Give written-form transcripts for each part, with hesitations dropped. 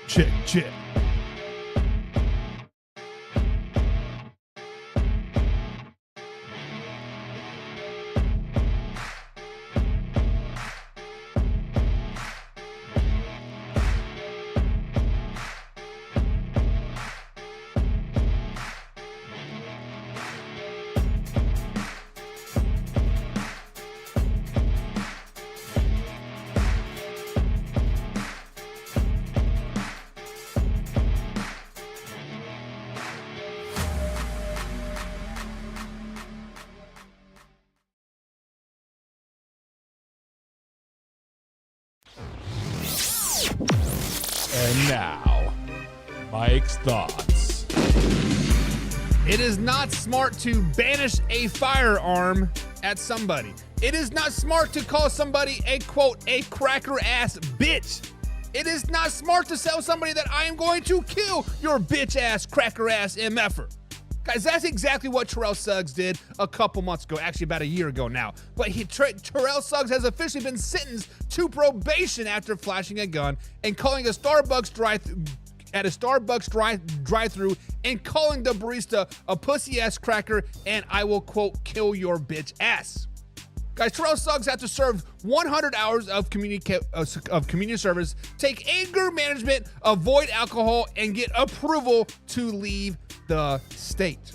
Check. And now, Mike's thoughts. It is not smart to banish a firearm at somebody. It is not smart to call somebody a, quote, a cracker ass bitch. It is not smart to tell somebody that I am going to kill your bitch ass, cracker ass MFer. Guys, that's exactly what Terrell Suggs did a couple months ago, actually about a year ago now. But Terrell Suggs has officially been sentenced to probation after flashing a gun and calling a Starbucks drive-thru and calling the barista a pussy ass cracker and I will, quote, kill your bitch ass. Guys, Terrell Suggs had to serve 100 hours of community service, take anger management, avoid alcohol, and get approval to leave the state.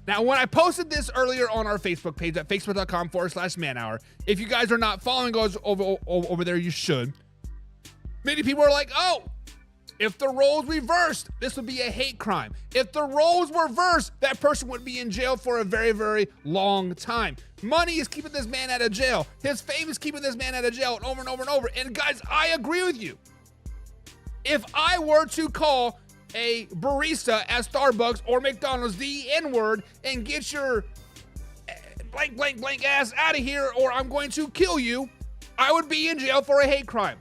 Now, when I posted this earlier on our Facebook page at facebook.com/manhour, if you guys are not following us over there, you should. Many people are like, oh, if the roles reversed, this would be a hate crime. If the roles were reversed, that person would be in jail for a very, very long time. Money is keeping this man out of jail. His fame is keeping this man out of jail, and over and over and over. And guys, I agree with you. If I were to call a barista at Starbucks or McDonald's the N-word and get your blank ass out of here or I'm going to kill you, I would be in jail for a hate crime.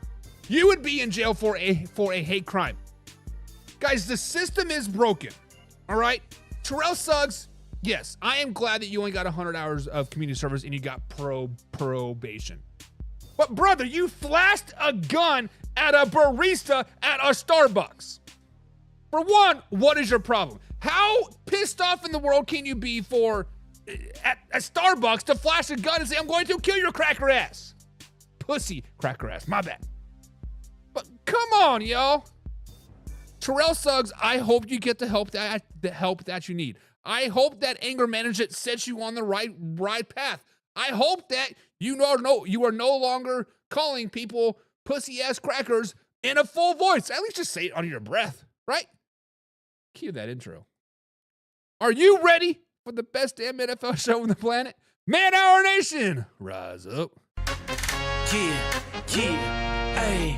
You would be in jail for a hate crime. Guys, the system is broken, all right? Terrell Suggs, yes, I am glad that you only got 100 hours of community service and you got probation. But brother, you flashed a gun at a barista at a Starbucks. For one, what is your problem? How pissed off in the world can you be for at Starbucks to flash a gun and say, I'm going to kill your cracker ass? Pussy cracker ass, my bad. But come on, y'all. Terrell Suggs, I hope you get the help that you need. I hope that anger management sets you on the right path. I hope that you are no longer calling people pussy ass crackers in a full voice. At least just say it under your breath, right? Cue that intro. Are you ready for the best damn NFL show on the planet? Man Hour Nation, rise up. Yeah, hey.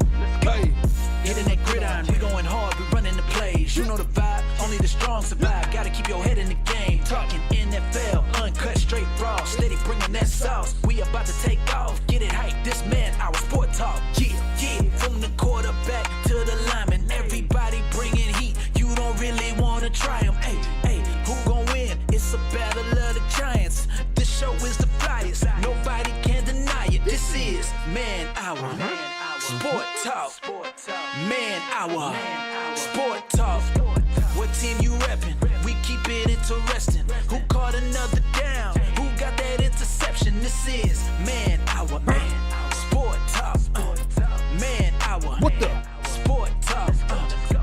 Hitting that gridiron, we going hard, we running the plays. You know the vibe, only the strong survive. Gotta keep your head in the game. Talking NFL, uncut, straight raw. Steady bringing that sauce. We about to take off, get it hype. This man, our sport talk. Yeah, from the quarterback to the lineman. Everybody bringing heat. You don't really want to try them. Hey, who gon' win? It's a battle of the giants. This show is the flyest. Nobody can deny it. This is Man Hour. Sport Talk. Man Hour. Sport Talk. What team you reppin'? We keep it interesting. Who caught another down? Who got that interception? This is Man Hour. Sport Talk. Man Hour. What the? Sport Talk.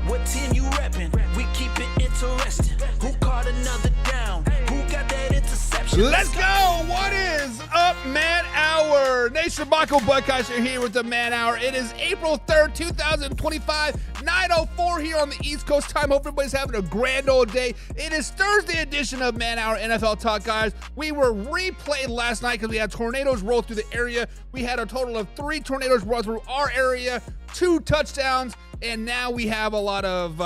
What team you reppin'? We keep it interesting. Who caught another down? Who got that interception? Let's go! What is up, Man Hour? Nation, Michael Buckeyes are here with the Man Hour. It is April 3rd, 2025, 9:04 here on the East Coast time. Hope everybody's having a grand old day. It is Thursday edition of Man Hour NFL Talk, guys. We were replayed last night because we had tornadoes roll through the area. We had a total of 3 tornadoes roll through our area, 2 touchdowns, and now we have a lot of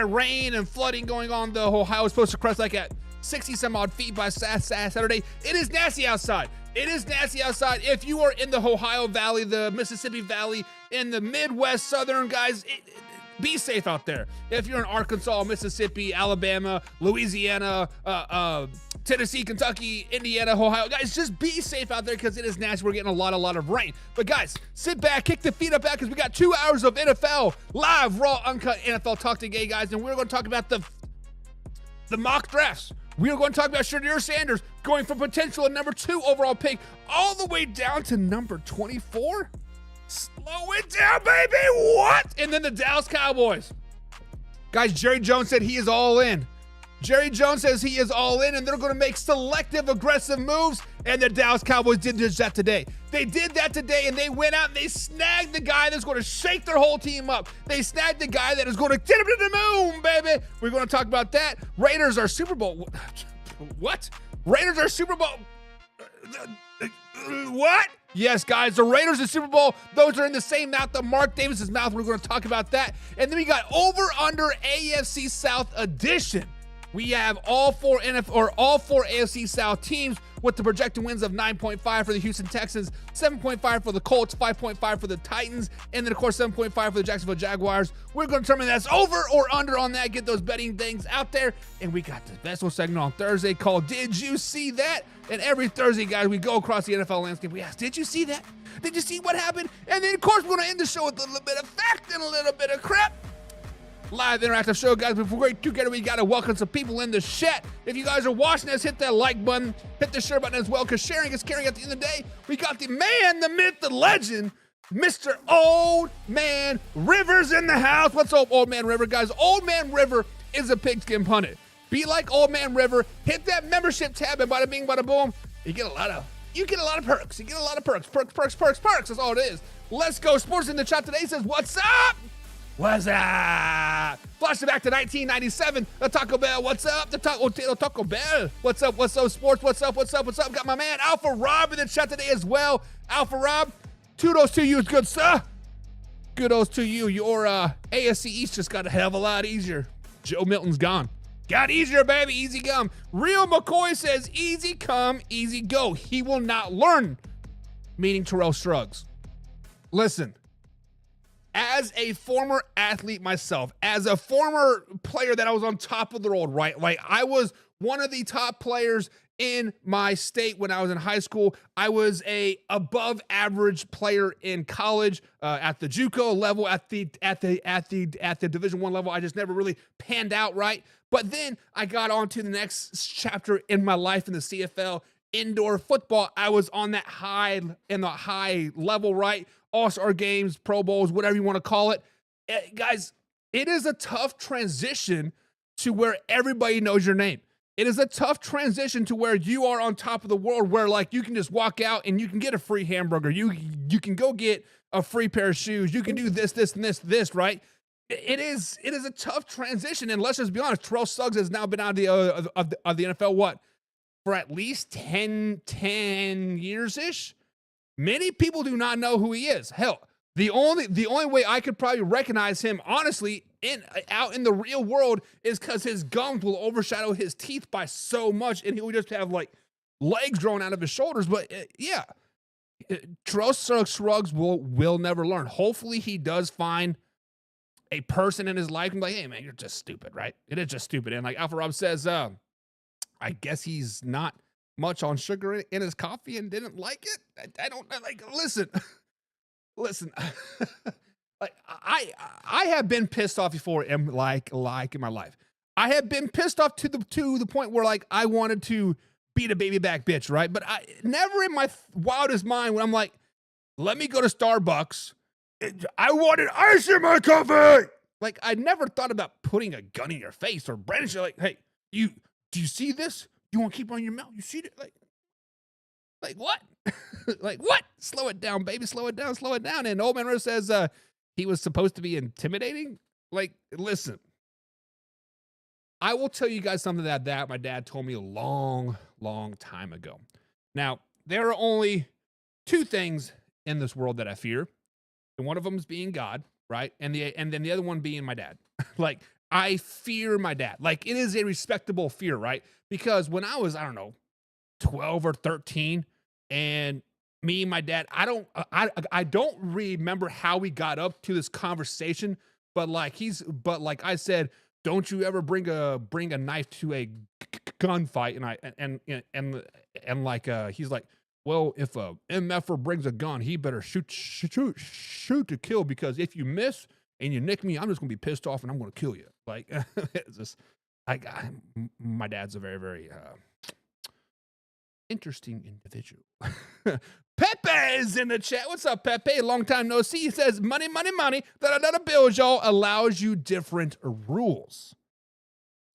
rain and flooding going on. The Ohio is supposed to crest like at 60 some odd feet by Saturday. It is nasty outside. It is nasty outside. If you are in the Ohio Valley, the Mississippi Valley, in the Midwest, Southern, guys, Be safe out there. If you're in Arkansas, Mississippi, Alabama, Louisiana, Tennessee, Kentucky, Indiana, Ohio, guys, just be safe out there because it is nasty. We're getting a lot of rain. But guys, sit back, kick the feet up out because we got 2 hours of NFL live, raw, uncut NFL talk today, guys, and we're going to talk about the mock drafts. We are going to talk about Shadir Sanders going from potential number 2 overall pick all the way down to number 24. Slow it down, baby. What? And then the Dallas Cowboys. Guys, Jerry Jones said he is all in. Jerry Jones says he is all in, and they're going to make selective, aggressive moves, and the Dallas Cowboys did just that today. They did that today, and they went out and they snagged the guy that's going to shake their whole team up. They snagged the guy that is going to get him to the moon, baby. We're going to talk about that. Raiders are Super Bowl. What? Raiders are Super Bowl. What? Yes, guys, the Raiders and Super Bowl, those are in the same mouth of Mark Davis's mouth. We're going to talk about that. And then we got over-under AFC South edition. We have all four AFC South teams with the projected wins of 9.5 for the Houston Texans, 7.5 for the Colts, 5.5 for the Titans, and then, of course, 7.5 for the Jacksonville Jaguars. We're going to determine that's over or under on that, get those betting things out there. And we got the Vessel segment on Thursday called Did You See That? And every Thursday, guys, we go across the NFL landscape. We ask, did you see that? Did you see what happened? And then, of course, we're going to end the show with a little bit of fact and a little bit of crap. Live interactive show, guys. Before we get together, we got to welcome some people in the chat. If you guys are watching us, hit that like button, hit the share button as well, because sharing is caring at the end of the day. We got the man, the myth, the legend, Mr. Old Man Rivers in the house. What's up, Old Man River, guys? Old Man River is a pigskin pundit. Be like Old Man River. Hit that membership tab, and bada bing, bada boom. You get a lot of perks. You get a lot of perks. Perks. That's all it is. Let's go. Sports in the chat today says, what's up? What's up? Flash it back to 1997. The Taco Bell. What's up? The Taco Bell. What's up? Sports? What's up? Got my man Alpha Rob in the chat today as well. Alpha Rob, kudos to you, good sir. Kudos to you. Your AFC East just got a hell of a lot easier. Joe Milton's gone. Got easier, baby. Easy come. Real McCoy says, easy come, easy go. He will not learn. Meaning Terrell Struggs. Listen. As a former athlete myself, as a former player that I was on top of the world, right? Like I was one of the top players in my state when I was in high school. I was a above average player in college, at the JUCO level, at the Division I level. I just never really panned out right. But then I got on to the next chapter in my life in the CFL. Indoor football, I was on that high level, right? All-Star games, Pro Bowls, whatever you want to call it. Guys, it is a tough transition to where everybody knows your name. It is a tough transition to where you are on top of the world, where like you can just walk out and you can get a free hamburger. You can go get a free pair of shoes. You can do this, and this, right? It is a tough transition. And let's just be honest, Terrell Suggs has now been out of the NFL, what? For at least 10 years-ish. Many people do not know who he is. Hell, the only way I could probably recognize him, honestly, out in the real world is because his gums will overshadow his teeth by so much, and he'll just have like legs growing out of his shoulders. But yeah, Terrell Suggs will never learn. Hopefully, he does find a person in his life and be like, hey man, you're just stupid, right? It is just stupid. And like Alpha Rob says, I guess he's not much on sugar in his coffee and didn't like it. I don't like. Listen. Like I have been pissed off before in like in my life. I have been pissed off to the point where like I wanted to beat a baby back bitch, right? But I never in my wildest mind when I'm like, let me go to Starbucks. I wanted ice in my coffee. Like I never thought about putting a gun in your face or brandishing like, hey, do you see this? You want to keep on your mouth? You see it? Like what? Like what? Slow it down, baby. Slow it down. And Old Man Rose says he was supposed to be intimidating. Like, listen, I will tell you guys something that my dad told me a long time ago. Now, there are only two things in this world that I fear. And one of them is being God, right? And then the other one being my dad. Like, I fear my dad. Like, it is a respectable fear, right? Because when I was, 12 or 13, and me and my dad, I don't remember how we got up to this conversation, but like I said, don't you ever bring a knife to a gunfight. And he's like, well, if a MFer brings a gun, he better shoot to kill, because if you miss and you nick me, I'm just gonna be pissed off and I'm gonna kill you. Like, it's just, my dad's a very, very interesting individual. Pepe is in the chat. What's up, Pepe? Long time no see. He says, money, money, money. Da bills, y'all, allows you different rules.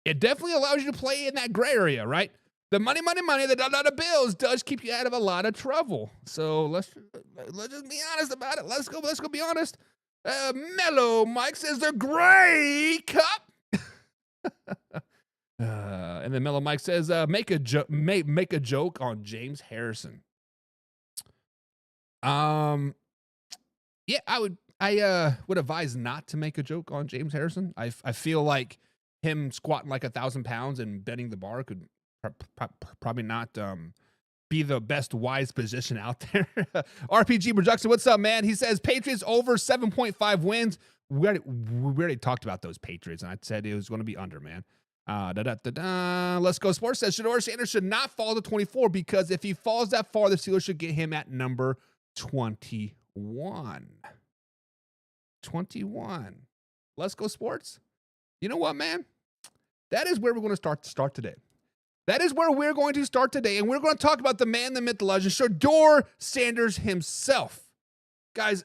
It definitely allows you to play in that gray area, right? The money, money, money, the bills does keep you out of a lot of trouble. So let's just be honest about it. Let's go be honest. Mellow Mike says the gray cup. And then Mellow Mike says, make a joke on James Harrison. Yeah, I would advise not to make a joke on James Harrison. I feel like him squatting like 1,000 pounds and bending the bar could probably not be the best wise position out there. RPG Production, what's up, man? He says Patriots over 7.5 wins. We already talked about those Patriots, and I said it was going to be under, man. Let's Go Sports says Shedeur Sanders should not fall to 24, because if he falls that far, the Steelers should get him at number 21. 21. Let's Go Sports. You know what, man? That is where we're going to start today. That is where we're going to start today, and we're going to talk about the man, the myth, the legend, Shedeur Sanders himself. Guys,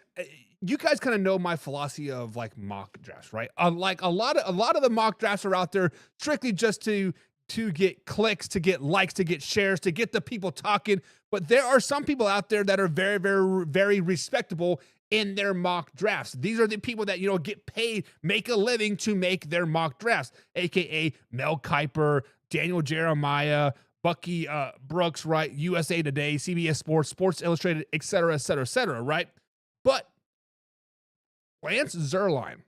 you guys kind of know my philosophy of like mock drafts, right? Like a lot of the mock drafts are out there strictly just to get clicks, to get likes, to get shares, to get the people talking. But there are some people out there that are very, very, very respectable in their mock drafts. These are the people that, get paid, make a living to make their mock drafts, aka Mel Kiper, Daniel Jeremiah, Bucky Brooks, right? USA Today, CBS Sports, Sports Illustrated, et cetera, right? But Lance Zierlein,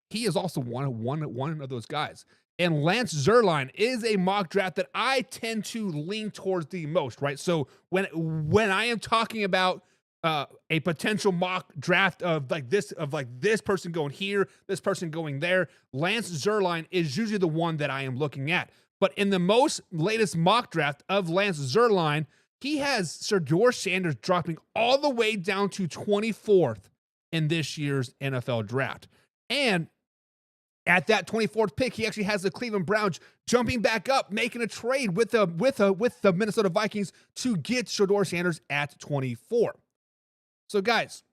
he is also one of those guys. And Lance Zierlein is a mock draft that I tend to lean towards the most, right? So when I am talking about a potential mock draft of this person going here, this person going there, Lance Zierlein is usually the one that I am looking at. But in the most latest mock draft of Lance Zierlein, he has Shedeur Sanders dropping all the way down to 24th in this year's NFL draft. And at that 24th pick, he actually has the Cleveland Browns jumping back up, making a trade with the Minnesota Vikings to get Shedeur Sanders at 24. So guys,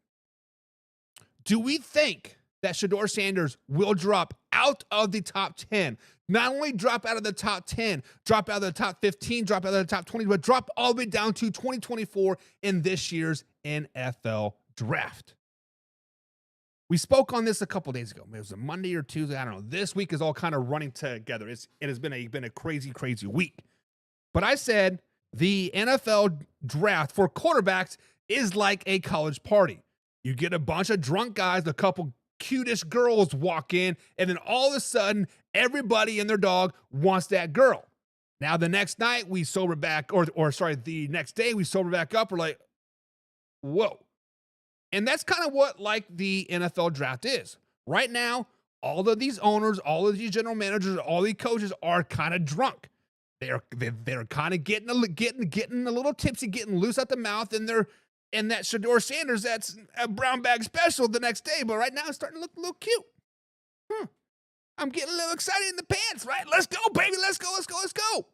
do we think that Shedeur Sanders will drop out of the top 10? Not only drop out of the top 10, drop out of the top 15, drop out of the top 20, but drop all the way down to 2024 in this year's NFL draft. We spoke on this a couple days ago. It was a Monday or Tuesday. I don't know. This week is all kind of running together. It has been a crazy, crazy week. But I said the NFL draft for quarterbacks is like a college party. You get a bunch of drunk guys, a couple cutish girls walk in, and then all of a sudden, everybody and their dog wants that girl. Now, the next night we sober back, the next day we sober back up. We're like, whoa. And that's kind of what like the NFL draft is. Right now, all of these owners, all of these general managers, all these coaches are kind of drunk. They're kind of getting a little tipsy, getting loose at the mouth, and that Shedeur Sanders, that's a brown bag special the next day. But right now, it's starting to look a little cute. I'm getting a little excited in the pants, right? Let's go, baby. Let's go.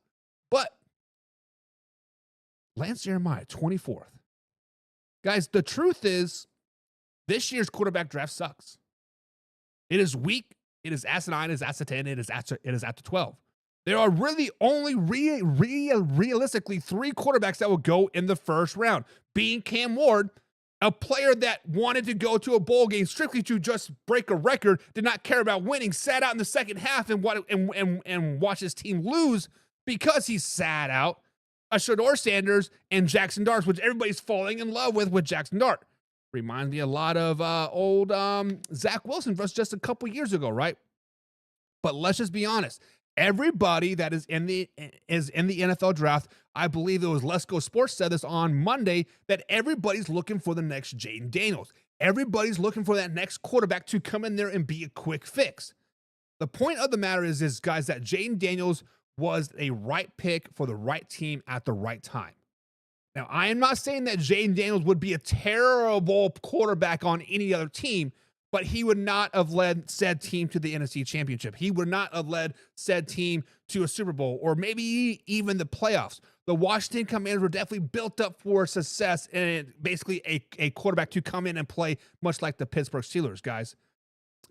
But Lance Jeremiah, 24th. Guys, the truth is, this year's quarterback draft sucks. It is weak. It is asinine. It is at 10. It is at 12. There are really only realistically 3 quarterbacks that will go in the first round, being Cam Ward, a player that wanted to go to a bowl game strictly to just break a record, did not care about winning, sat out in the second half and watched his team lose because he sat out. A Shedeur Sanders and Jackson Dart, which everybody's falling in love with Jackson Dart. Reminds me a lot of old Zach Wilson from just a couple years ago, right? But let's just be honest. Everybody that is in the NFL draft, I believe it was Let's Go Sports said this on Monday, that everybody's looking for the next Jaden Daniels. Everybody's looking for that next quarterback to come in there and be a quick fix. The point of the matter is guys, that Jaden Daniels was a right pick for the right team at the right time. Now, I am not saying that Jaden Daniels would be a terrible quarterback on any other team, but he would not have led said team to the NFC Championship. He would not have led said team to a Super Bowl or maybe even the playoffs. The Washington Commanders were definitely built up for success and basically a quarterback to come in and play much like the Pittsburgh Steelers, guys.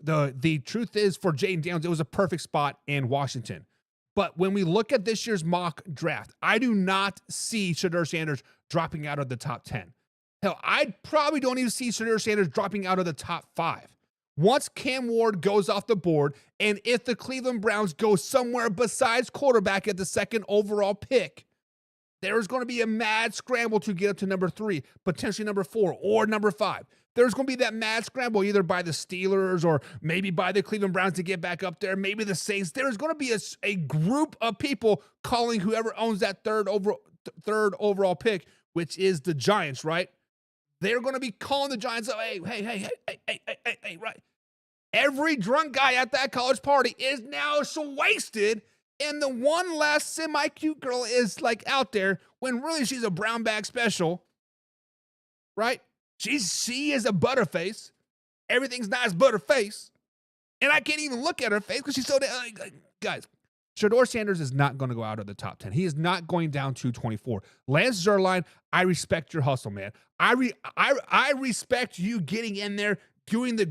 The truth is, for Jaden Daniels, it was a perfect spot in Washington. But when we look at this year's mock draft, I do not see Shedeur Sanders dropping out of the top 10. Hell, I probably don't even see Shedeur Sanders dropping out of the top 5. Once Cam Ward goes off the board, and if the Cleveland Browns go somewhere besides quarterback at the second overall pick, there's going to be a mad scramble to get up to number 3, potentially number 4, or number 5. There's going to be that mad scramble either by the Steelers or maybe by the Cleveland Browns to get back up there, maybe the Saints. There's going to be a group of people calling whoever owns that third overall pick, which is the Giants, right? They're going to be calling the Giants up, hey, right? Every drunk guy at that college party is now so wasted, and the one last semi-cute girl is like out there when really she's a brown bag special, right? She is a butterface. Everything's nice butterface. And I can't even look at her face because she's so guys, Shedeur Sanders is not going to go out of the top 10. He is not going down to 24. Lance Zierlein, I respect your hustle, man. I respect you getting in there, doing the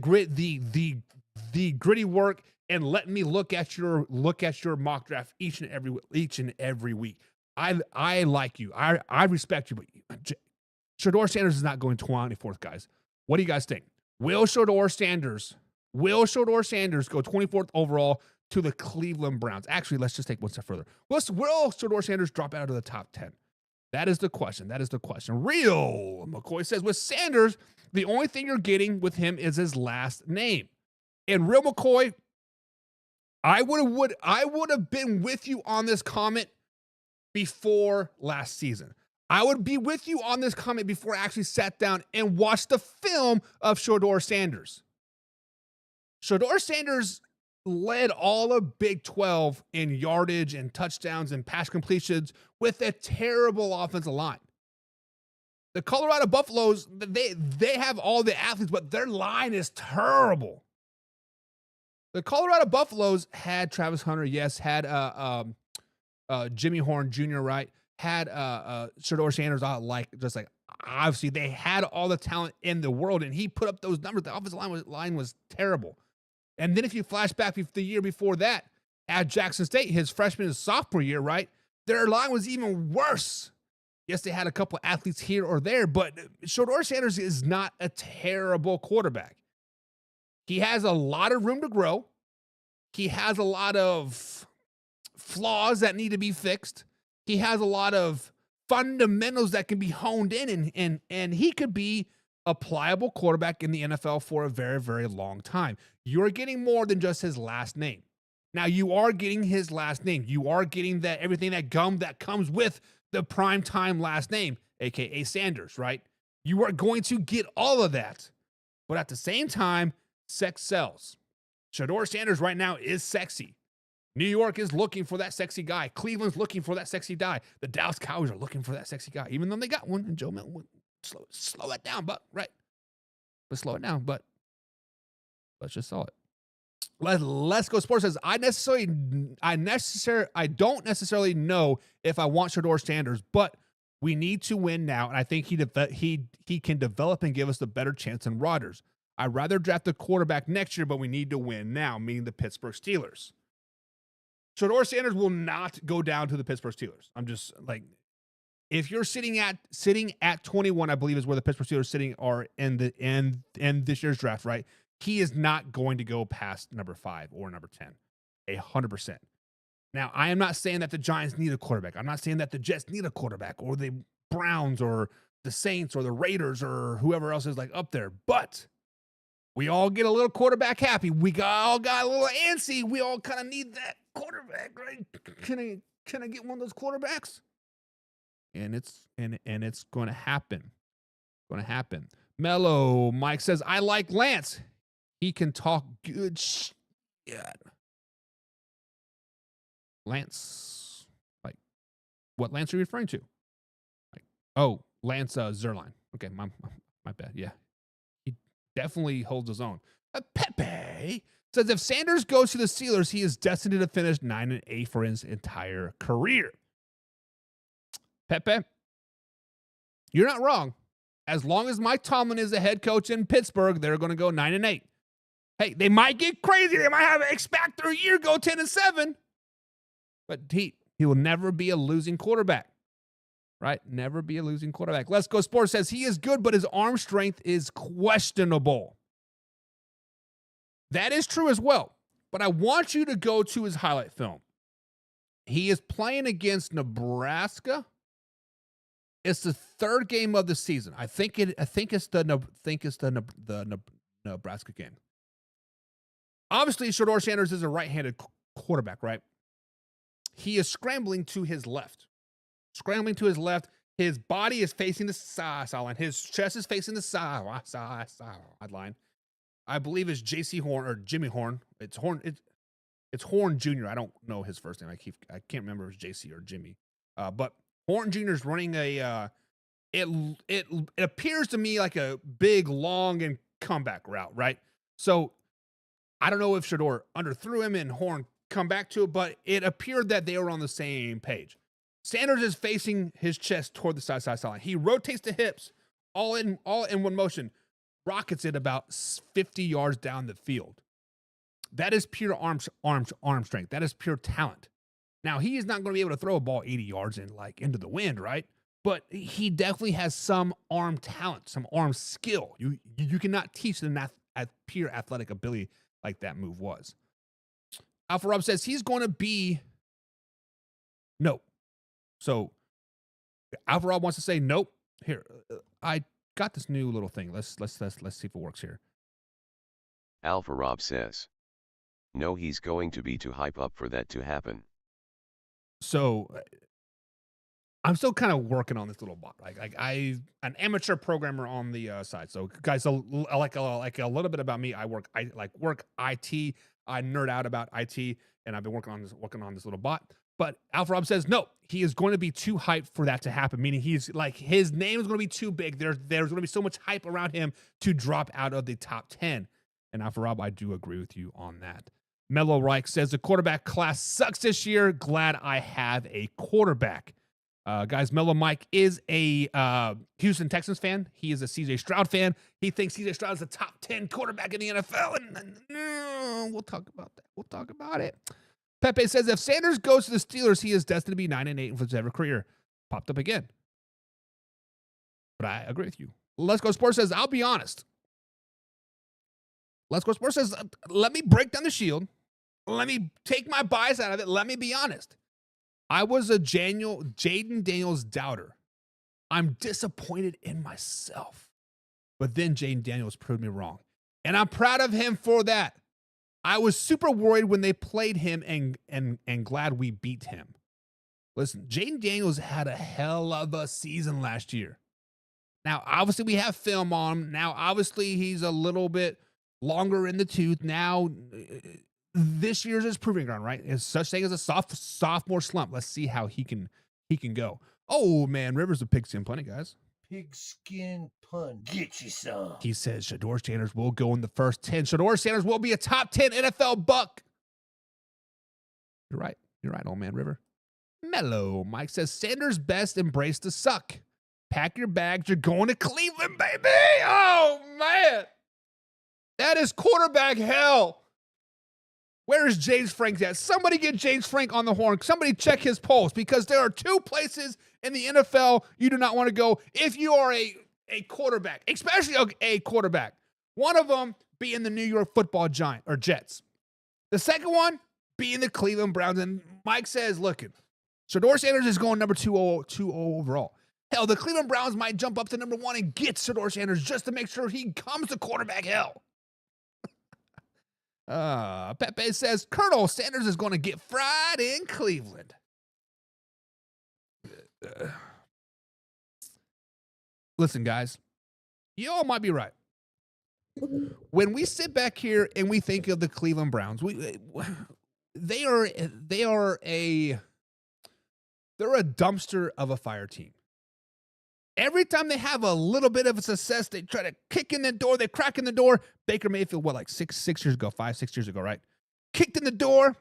gritty work, and letting me look at your mock draft each and every week. I like you. I respect you, but Shedeur Sanders is not going 24th, guys. What do you guys think? Will Shedeur Sanders go 24th overall to the Cleveland Browns? Actually, let's just take one step further. Will Shedeur Sanders drop out of the top 10? That is the question. Real McCoy says, with Sanders, the only thing you're getting with him is his last name. And Real McCoy, I would have been with you on this comment before last season. I would be with you on this comment before I actually sat down and watched the film of Shedeur Sanders. Shedeur Sanders led all of Big 12 in yardage and touchdowns and pass completions with a terrible offensive line. The Colorado Buffaloes, they have all the athletes, but their line is terrible. The Colorado Buffaloes had Travis Hunter, yes, had Jimmy Horn Jr., right? Had Shedeur Sanders obviously they had all the talent in the world, and he put up those numbers. The offensive line was terrible. And then if you flash back the year before that at Jackson State, his freshman and sophomore year, right? Their line was even worse. Yes, they had a couple of athletes here or there, but Shedeur Sanders is not a terrible quarterback. He has a lot of room to grow. He has a lot of flaws that need to be fixed. He has a lot of fundamentals that can be honed in, and he could be a pliable quarterback in the NFL for a very, very long time. You're getting more than just his last name. Now, you are getting his last name. You are getting that everything that comes with the primetime last name, aka Sanders, right? You are going to get all of that. But at the same time, sex sells. Shedeur Sanders right now is sexy. New York is looking for that sexy guy. Cleveland's looking for that sexy guy. The Dallas Cowboys are looking for that sexy guy, even though they got one. And Joe Milton would slow it down, but right. But slow it down, but let's just saw it. Let's Go Sports says, I don't necessarily know if I want Shedeur Sanders, but we need to win now, and I think he can develop and give us a better chance than Rodgers. I'd rather draft a quarterback next year, but we need to win now, meaning the Pittsburgh Steelers. Shedeur Sanders will not go down to the Pittsburgh Steelers. I'm just like, if you're sitting at 21, I believe is where the Pittsburgh Steelers sitting are in this year's draft, right? He is not going to go past number 5 or number 10, 100%. Now, I am not saying that the Giants need a quarterback. I'm not saying that the Jets need a quarterback or the Browns or the Saints or the Raiders or whoever else is like up there, but we all get a little quarterback happy. We all got a little antsy. We all kind of need that quarterback, right? Can I get one of those quarterbacks? And it's going to happen. Mellow Mike says, I like Lance. He can talk good shit. Lance, like, what Lance are you referring to? Like, oh, Lance Zerline. Okay, my bad. Yeah, he definitely holds his own. Pepe says, if Sanders goes to the Steelers, he is destined to finish 9-8 for his entire career. Pepe, you're not wrong. As long as Mike Tomlin is the head coach in Pittsburgh, they're going to go 9-8. Hey, they might get crazy. They might have an X Factor year, go 10-7. But he will never be a losing quarterback. Right? Never be a losing quarterback. Let's Go Sports says he is good, but his arm strength is questionable. That is true as well. But I want you to go to his highlight film. He is playing against Nebraska. It's the third game of the season. I think it's the Nebraska game. Obviously, Shedeur Sanders is a right-handed quarterback, right? He is scrambling to his left. His body is facing the sideline. His chest is facing the sideline. I believe it's J.C. Horn or Jimmy Horn. It's Horn Jr. I don't know his first name. I can't remember if it's J.C. or Jimmy. But Horn Jr. is running a. It appears to me like a big, long and comeback route, right? So I don't know if Shedeur underthrew him and Horn come back to it, but it appeared that they were on the same page. Sanders is facing his chest toward the sideline. He rotates the hips all in one motion, rockets it about 50 yards down the field. That is pure arm strength. That is pure talent. Now, he is not going to be able to throw a ball 80 yards into the wind, right? But he definitely has some arm talent, some arm skill. You cannot teach the pure athletic ability like that move was. Alpha Rob says he's going to be no. So Alpha Rob wants to say nope. Here, I got this new little thing. Let's see if it works here. Alpha Rob says no, he's going to be too hype up for that to happen. So I'm still kind of working on this little bot. Like I'm an amateur programmer on the side. So guys, like a little bit about me. I work IT. I nerd out about IT, and I've been working on this little bot. But Alpha Rob says no, he is going to be too hyped for that to happen. Meaning he's like his name is going to be too big. There's going to be so much hype around him to drop out of the top 10. And Alpha Rob, I do agree with you on that. Mellow Reich says the quarterback class sucks this year. Glad I have a quarterback. Guys, Mellow Mike is a Houston Texans fan. He is a CJ Stroud fan. He thinks CJ Stroud is a top 10 quarterback in the NFL. And we'll talk about that. We'll talk about it. Pepe says if Sanders goes to the Steelers, he is destined to be 9-8 for his ever career. Popped up again. But I agree with you. Let's Go Sports says, I'll be honest. Let's Go Sports says, let me break down the shield. Let me take my bias out of it. Let me be honest. I was a Jaden Daniels doubter. I'm disappointed in myself. But then Jaden Daniels proved me wrong. And I'm proud of him for that. I was super worried when they played him and glad we beat him. Listen, Jaden Daniels had a hell of a season last year. Now, obviously, we have film on him. Now, obviously, he's a little bit longer in the tooth. Now, this year's his proving ground, right? There's such thing as a sophomore slump. Let's see how he can go. Oh, man, Rivers of Pigskin Plenty, guys. Pigskin pun. Get you some. He says Shedeur Sanders will go in the first 10. Shedeur Sanders will be a top 10 NFL buck. You're right. You're right, old man River. Mellow Mike says Sanders best embrace the suck. Pack your bags. You're going to Cleveland, baby. Oh, man. That is quarterback hell. Where is James Frank at? Somebody get James Frank on the horn. Somebody check his pulse, because there are two places in the NFL you do not want to go if you are a quarterback, especially a quarterback. One of them being the New York Football Giants or Jets. The second one being the Cleveland Browns. And Mike says, look, Shedeur Sanders is going number 2 overall. Hell, the Cleveland Browns might jump up to number 1 and get Shedeur Sanders just to make sure he comes to quarterback hell. Pepe says Colonel Sanders is going to get fried in Cleveland. Listen, guys, You all might be right. When we sit back here and we think of the Cleveland Browns, they're a dumpster of a fire team. Every time they have a little bit of a success, they try to kick in the door, they crack in the door. Baker Mayfield, like 6 years ago, 5-6 years ago, right? Kicked in the door,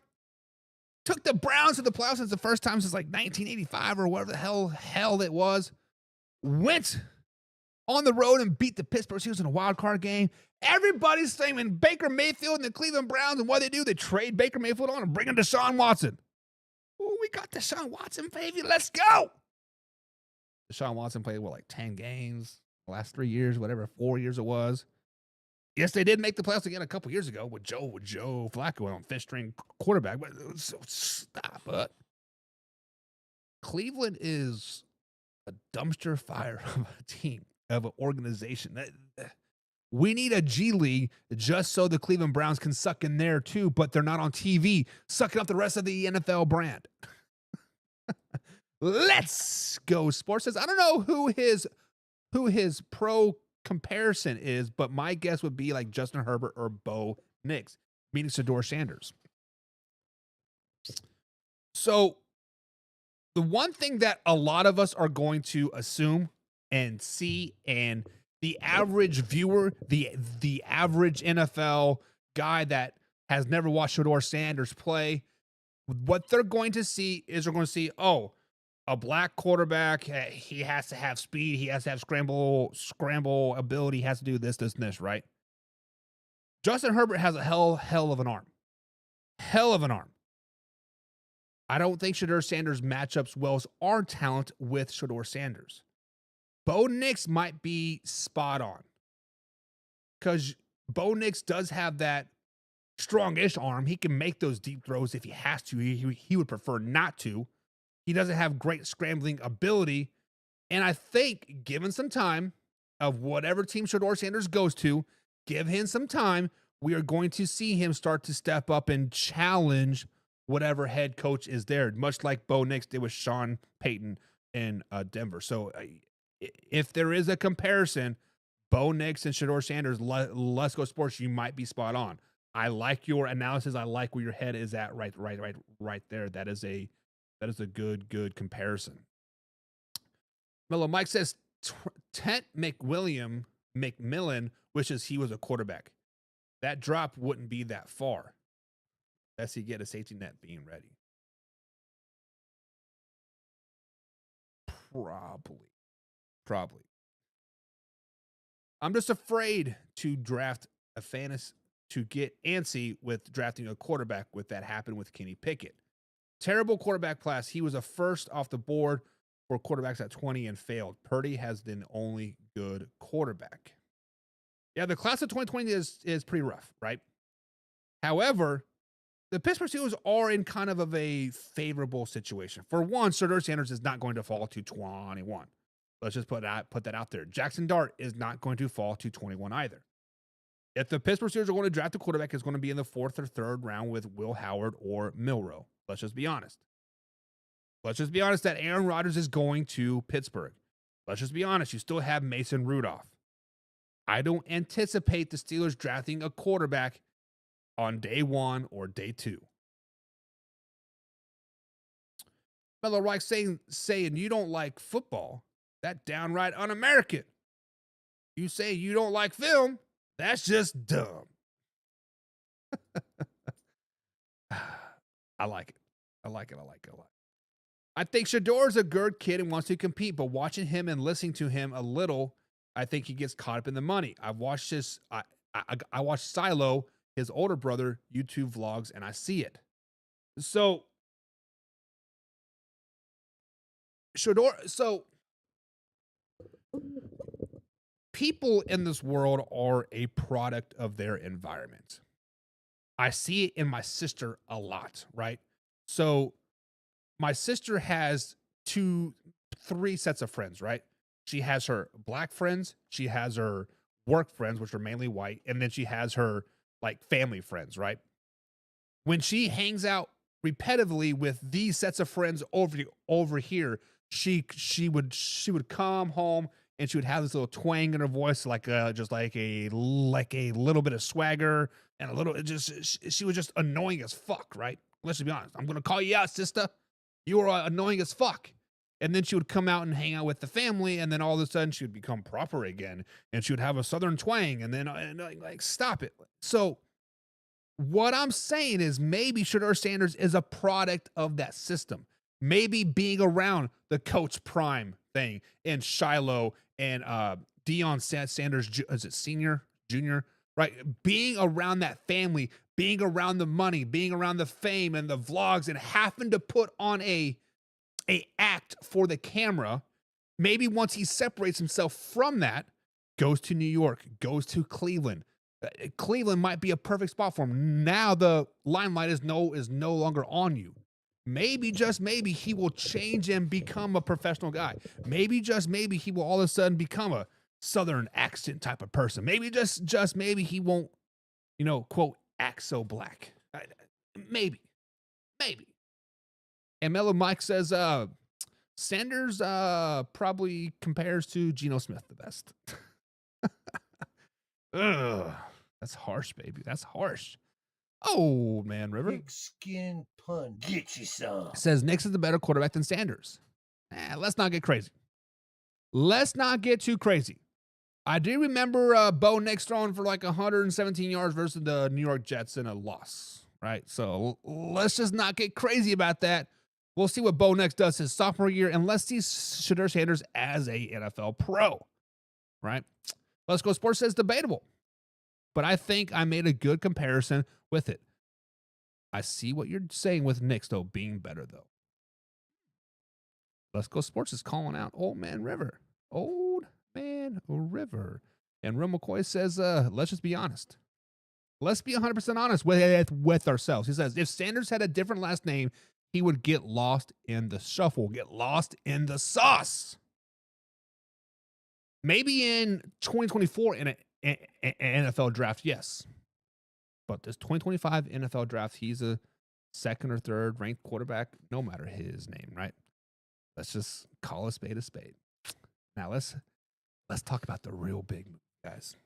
took the Browns to the playoffs since the first time since like 1985 or whatever the hell it was. Went on the road and beat the Pittsburgh Steelers in a wild card game. Everybody's saying Baker Mayfield and the Cleveland Browns, and what they do, they trade Baker Mayfield on and bring in Deshaun Watson. Oh, we got Deshaun Watson, baby. Let's go. Deshaun Watson played, like 10 games the last 3 years, whatever, 4 years it was. Yes, they did make the playoffs again a couple years ago with Joe Flacco on fifth-string quarterback. But stop it. Cleveland is a dumpster fire of a team, of an organization. We need a G League just so the Cleveland Browns can suck in there too, but they're not on TV, sucking up the rest of the NFL brand. Let's go, Sports says. I don't know who his pro comparison is, but my guess would be like Justin Herbert or Bo Nix, meaning Shedeur Sanders. So the one thing that a lot of us are going to assume and see, and the average viewer, the average NFL guy that has never watched Shedeur Sanders play, what they're going to see is they're going to see, oh, a black quarterback, he has to have speed, he has to have scramble ability, he has to do this, and this, right? Justin Herbert has a hell of an arm. Hell of an arm. I don't think Shedeur Sanders matchups Wells our talent with Shedeur Sanders. Bo Nix might be spot on, because Bo Nix does have that strongish arm. He can make those deep throws if he has to. He would prefer not to. He doesn't have great scrambling ability. And I think, given some time of whatever team Shedeur Sanders goes to, give him some time, we are going to see him start to step up and challenge whatever head coach is there, much like Bo Nix did with Sean Payton in Denver. So if there is a comparison, Bo Nix and Shedeur Sanders, let's go Sports, you might be spot on. I like your analysis. I like where your head is at right there. That is a good comparison. Mellow Mike says Tent McMillan wishes he was a quarterback. That drop wouldn't be that far. Best he get a safety net being ready. Probably. I'm just afraid to draft a fantasy, to get antsy with drafting a quarterback with that happened with Kenny Pickett. Terrible quarterback class. He was a first off the board for quarterbacks at 20 and failed. Purdy has been the only good quarterback. Yeah, the class of 2020 is pretty rough, right? However, the Pittsburgh Steelers are in kind of a favorable situation. For one, Shedeur Sanders is not going to fall to 21. Let's just put that out there. Jackson Dart is not going to fall to 21 either. If the Pittsburgh Steelers are going to draft a quarterback, it's going to be in the 4th or 3rd round with Will Howard or Milroe. Let's just be honest. Let's just be honest that Aaron Rodgers is going to Pittsburgh. Let's just be honest. You still have Mason Rudolph. I don't anticipate the Steelers drafting a quarterback on day 1 or day 2. Mellow Reich saying you don't like football. That downright un-American. You say you don't like film. That's just dumb. I like it. I like it a lot. I think Shedeur's a good kid and wants to compete, but watching him and listening to him a little, I think he gets caught up in the money. I've watched this. I watched Silo, his older brother, YouTube vlogs, and I see it. So Shedeur, people in this world are a product of their environment. I see it in my sister a lot, right? So my sister has 3 sets of friends, right? She has her black friends, she has her work friends, which are mainly white, and then she has her like family friends, right? When she hangs out repetitively with these sets of friends over here, she would come home and she would have this little twang in her voice, like just like a little bit of swagger and a little. She was just annoying as fuck, right? Let's just be honest. I'm gonna call you out, sister. You were annoying as fuck. And then she would come out and hang out with the family, and then all of a sudden she would become proper again, and she would have a southern twang, and then like stop it. So what I'm saying is maybe Shedeur Sanders is a product of that system. Maybe being around the Coach Prime thing and Shiloh and Deion Sanders, is it senior, junior, right? Being around that family, being around the money, being around the fame and the vlogs, and having to put on a act for the camera. Maybe once he separates himself from that, goes to New York, goes to Cleveland. Cleveland might be a perfect spot for him. Now the limelight is no longer on you. Maybe, just maybe, he will change and become a professional guy. Maybe, just maybe, he will all of a sudden become a Southern accent type of person. Maybe, just maybe, he won't, quote, act so black. Maybe. And Mellow Mike says, Sanders probably compares to Geno Smith the best. Ugh, that's harsh, baby. That's harsh. Oh, man, River. Big skin pun. Get you some. Says Nick's is the better quarterback than Sanders. Let's not get crazy. Let's not get too crazy. I do remember Bo Nix throwing for like 117 yards versus the New York Jets in a loss, right? So let's just not get crazy about that. We'll see what Bo Nix does his sophomore year, and let's see Shedeur Sanders as a NFL pro, right? Let's Go Sports says debatable, but I think I made a good comparison with it. I see what you're saying with Nix, though, being better, though. Let's Go Sports is calling out Old Man River. Old Man River. And Real McCoy says, let's just be honest. Let's be 100% honest with ourselves. He says, if Sanders had a different last name, he would get lost in the shuffle, get lost in the sauce. Maybe in 2024 in an NFL draft, yes. But this 2025 NFL draft, he's a second or third ranked quarterback, no matter his name, right? Let's just call a spade a spade. Now let's talk about the real big move, guys.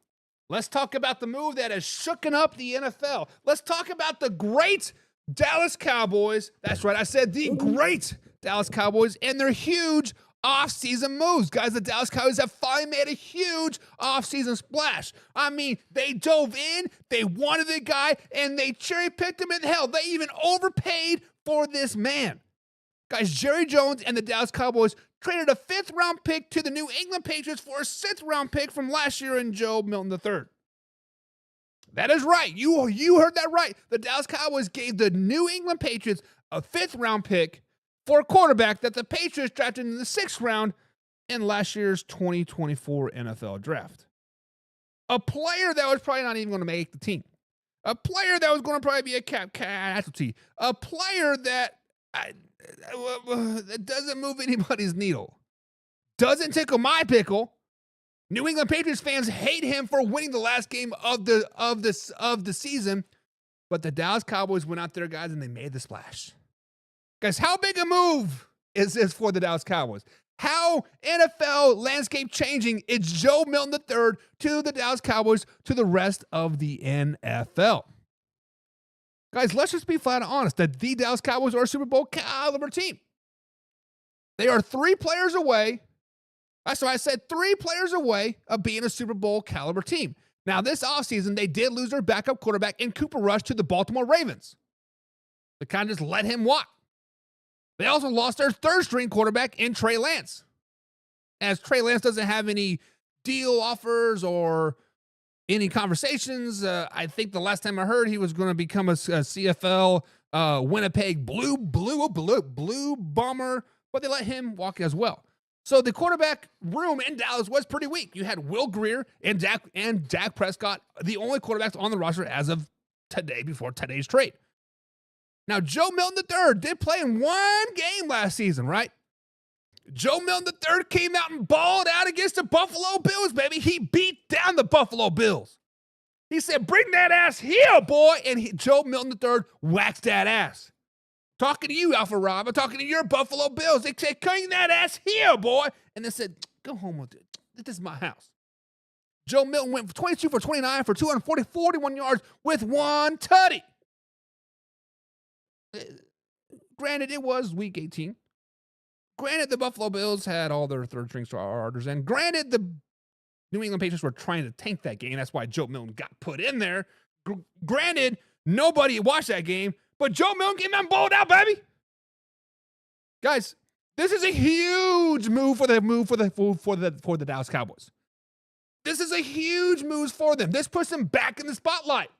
Let's talk about the move that has shooken up the NFL. Let's talk about the great Dallas Cowboys. That's right, I said the great Dallas Cowboys and their huge off-season moves. Guys, the Dallas Cowboys have finally made a huge off-season splash. I mean, they dove in, they wanted the guy, and they cherry-picked him in hell. They even overpaid for this man. Guys, Jerry Jones and the Dallas Cowboys traded a 5th-round pick to the New England Patriots for a 6th-round pick from last year in Joe Milton III. That is right. You heard that right. The Dallas Cowboys gave the New England Patriots a 5th-round pick for a quarterback that the Patriots drafted in the 6th round in last year's 2024 NFL draft. A player that was probably not even going to make the team. A player that was going to probably be a casualty. A player that doesn't move anybody's needle. Doesn't tickle my pickle. New England Patriots fans hate him for winning the last game of the season, but the Dallas Cowboys went out there, guys, and they made the splash. Guys, how big a move is this for the Dallas Cowboys? How NFL landscape changing is Joe Milton III to the Dallas Cowboys to the rest of the NFL? Guys, let's just be flat honest that the Dallas Cowboys are a Super Bowl caliber team. They are 3 players away. That's why I said 3 players away of being a Super Bowl caliber team. Now, this offseason, they did lose their backup quarterback in Cooper Rush to the Baltimore Ravens. They kind of just let him walk. They also lost their 3rd-string quarterback in Trey Lance. As Trey Lance doesn't have any deal offers or any conversations, I think the last time I heard he was going to become a CFL Winnipeg Blue Bomber, but they let him walk as well. So the quarterback room in Dallas was pretty weak. You had Will Grier and Dak Prescott, the only quarterbacks on the roster as of today, before today's trade. Now, Joe Milton III did play in 1 game last season, right? Joe Milton III came out and balled out against the Buffalo Bills, baby. He beat down the Buffalo Bills. He said, bring that ass here, boy. And Joe Milton III waxed that ass. Talking to you, Alpha Rob. I'm talking to your Buffalo Bills. They said, bring that ass here, boy. And they said, go home with it. This is my house. Joe Milton went 22 for 29 for 41 yards with one tutty. Granted, it was week 18. Granted, the Buffalo Bills had all their third-string starters. And granted, the New England Patriots were trying to tank that game. That's why Joe Milton got put in there. Granted, nobody watched that game, but Joe Milton came out and balled out, baby. Guys, this is a huge move for the Dallas Cowboys. This is a huge move for them. This puts them back in the spotlight.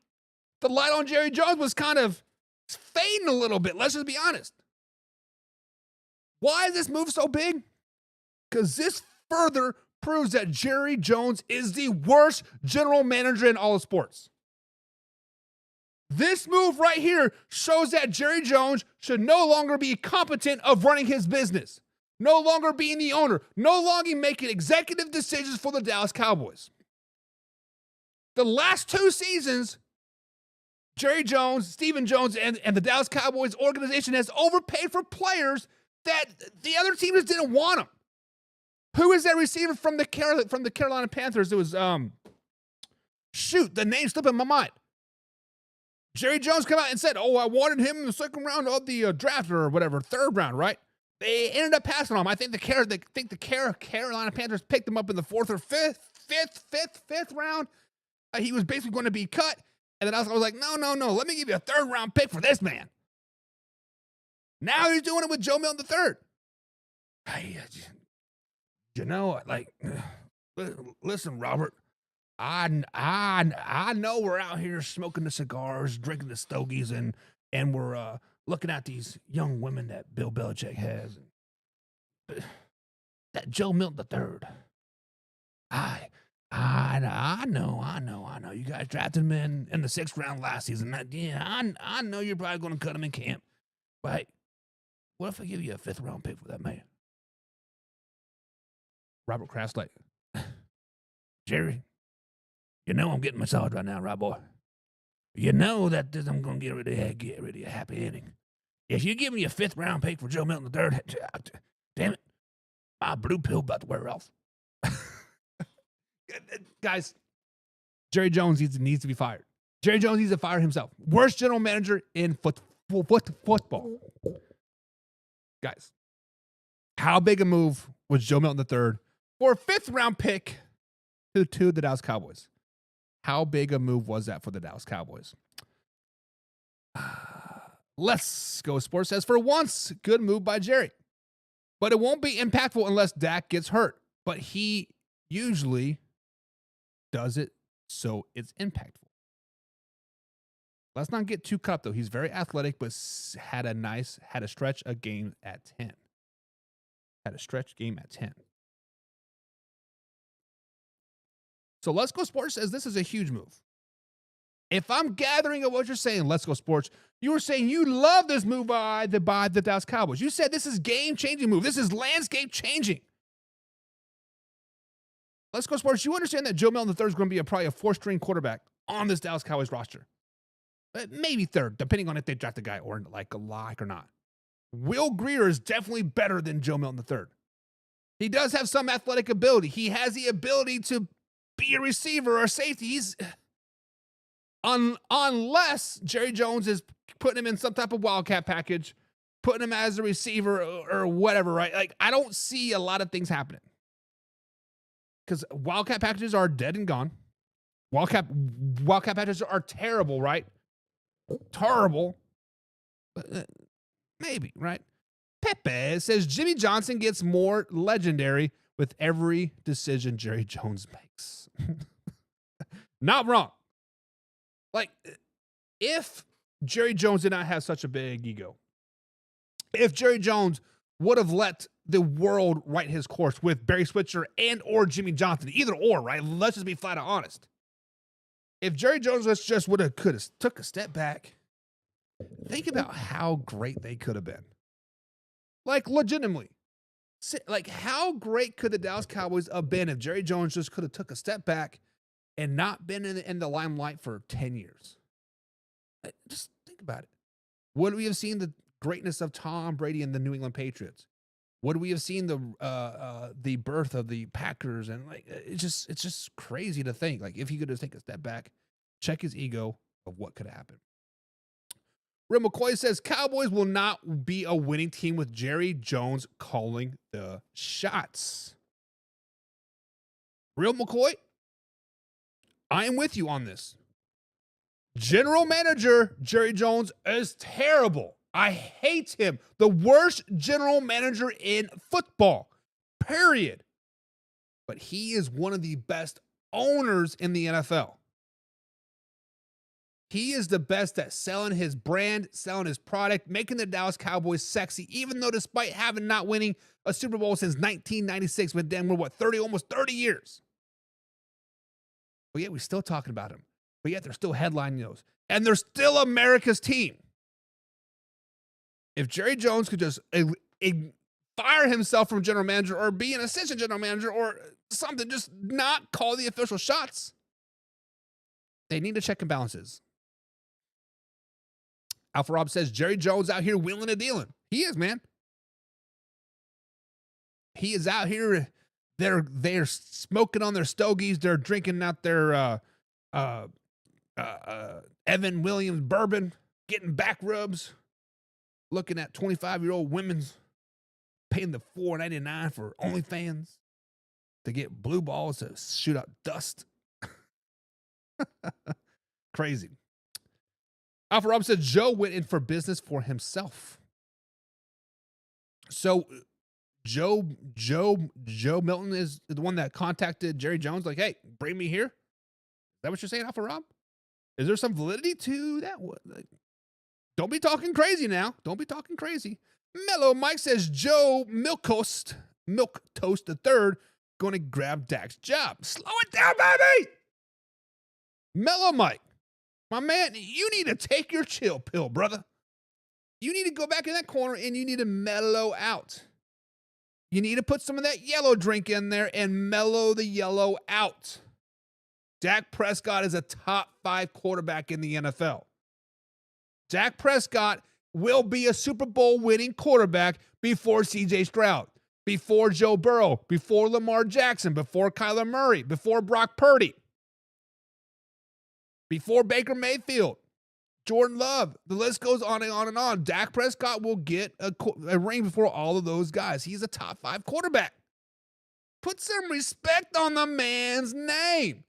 The light on Jerry Jones was kind of fading a little bit. Let's just be honest. Why is this move so big? Because this further proves that Jerry Jones is the worst general manager in all of sports. This move right here shows that Jerry Jones should no longer be competent of running his business, no longer being the owner, no longer making executive decisions for the Dallas Cowboys. The last 2 seasons, Jerry Jones, Stephen Jones, and the Dallas Cowboys organization has overpaid for players that the other team just didn't want them. Who is that receiver from the Carolina Panthers? It was, the name slipped in my mind. Jerry Jones came out and said, I wanted him in the second round of the draft or whatever, third round, right? They ended up passing on him. I think the Carolina Panthers picked him up in the fourth or fifth round. He was basically going to be cut. And then I was like, no. Let me give you a third round pick for this man. Now he's doing it with Joe Milton III. Hey, listen, Robert. I know we're out here smoking the cigars, drinking the stogies, and we're looking at these young women that Bill Belichick has. That Joe Milton III. I know. You guys drafted him in the 6th round last season. I know you're probably going to cut him in camp. But hey, what if I give you a 5th round pick for that man? Robert Kraft's like, Jerry, you know I'm getting massaged right now, right, boy? You know that I'm going to get rid of a happy ending. If you give me a 5th round pick for Joe Milton III, damn it, my blue pill about to wear off. Guys, Jerry Jones needs to be fired. Jerry Jones needs to fire himself. Worst general manager in football. Guys, how big a move was Joe Milton III for a 5th round pick to the Dallas Cowboys? How big a move was that for the Dallas Cowboys? Let's Go Sports says, for once, good move by Jerry. But it won't be impactful unless Dak gets hurt. But he usually does it so it's impactful. Let's not get too caught up, though. He's very athletic, but had a stretch game at 10. So Let's Go Sports says this is a huge move. If I'm gathering of what you're saying, Let's Go Sports, you were saying you love this move by the Dallas Cowboys. You said this is game-changing move. This is landscape-changing. Let's Go Sports, you understand that Joe Milton III is going to be probably a 4th-string quarterback on this Dallas Cowboys roster. Maybe 3rd, depending on if they draft a guy or or not. Will Greer is definitely better than Joe Milton III. He does have some athletic ability. He has the ability to be a receiver or a safety. Unless Jerry Jones is putting him in some type of wildcat package, putting him as a receiver or whatever, right? Like, I don't see a lot of things happening. Because wildcat packages are dead and gone. Wildcat packages are terrible, right? Terrible. Maybe, right? Pepe says Jimmy Johnson gets more legendary with every decision Jerry Jones makes. Not wrong. Like, if Jerry Jones did not have such a big ego, if Jerry Jones would have let the world write his course with Barry Switzer and or Jimmy Johnson, either or, right? Let's just be flat out honest. If Jerry Jones could have took a step back, think about how great they could have been. Like, legitimately. Like, how great could the Dallas Cowboys have been if Jerry Jones just could have took a step back and not been in the limelight for 10 years? Just think about it. Would we have seen the greatness of Tom Brady and the New England Patriots? would we have seen the birth of the Packers? And like, it's just crazy to think, like, if he could just take a step back, check his ego of what could happen. Real McCoy says Cowboys will not be a winning team with Jerry Jones calling the shots. Real McCoy, I am with you on this. General manager Jerry Jones is terrible. I hate him. The worst general manager in football, period. But he is one of the best owners in the NFL. He is the best at selling his brand, selling his product, making the Dallas Cowboys sexy, even though despite having not winning a Super Bowl since 1996, with them, we're almost 30 years. But yet we're still talking about him. But yet they're still headlining those. And they're still America's team. If Jerry Jones could just fire himself from general manager or be an assistant general manager or something, just not call the official shots. They need to check and balances. Alpha Rob says Jerry Jones out here wheeling and dealing. He is, man. He is out here. They're smoking on their stogies. They're drinking out their Evan Williams bourbon, getting back rubs, looking at 25-year-old women's paying the $4.99 for OnlyFans to get blue balls to shoot out dust. Crazy. Alpha Rob said Joe went in for business for himself. So Joe Milton is the one that contacted Jerry Jones, like, hey, bring me here. Is that what you're saying, Alpha Rob? Is there some validity to that? Like, don't be talking crazy now. Don't be talking crazy. Mellow Mike says Joe Milk Toast the third going to grab Dak's job. Slow it down, baby. Mellow Mike, my man, you need to take your chill pill, brother. You need to go back in that corner and you need to mellow out. You need to put some of that yellow drink in there and mellow the yellow out. Dak Prescott is a top 5 quarterback in the NFL. Dak Prescott will be a Super Bowl winning quarterback before C.J. Stroud, before Joe Burrow, before Lamar Jackson, before Kyler Murray, before Brock Purdy, before Baker Mayfield, Jordan Love. The list goes on and on and on. Dak Prescott will get a ring before all of those guys. He's a top 5 quarterback. Put some respect on the man's name.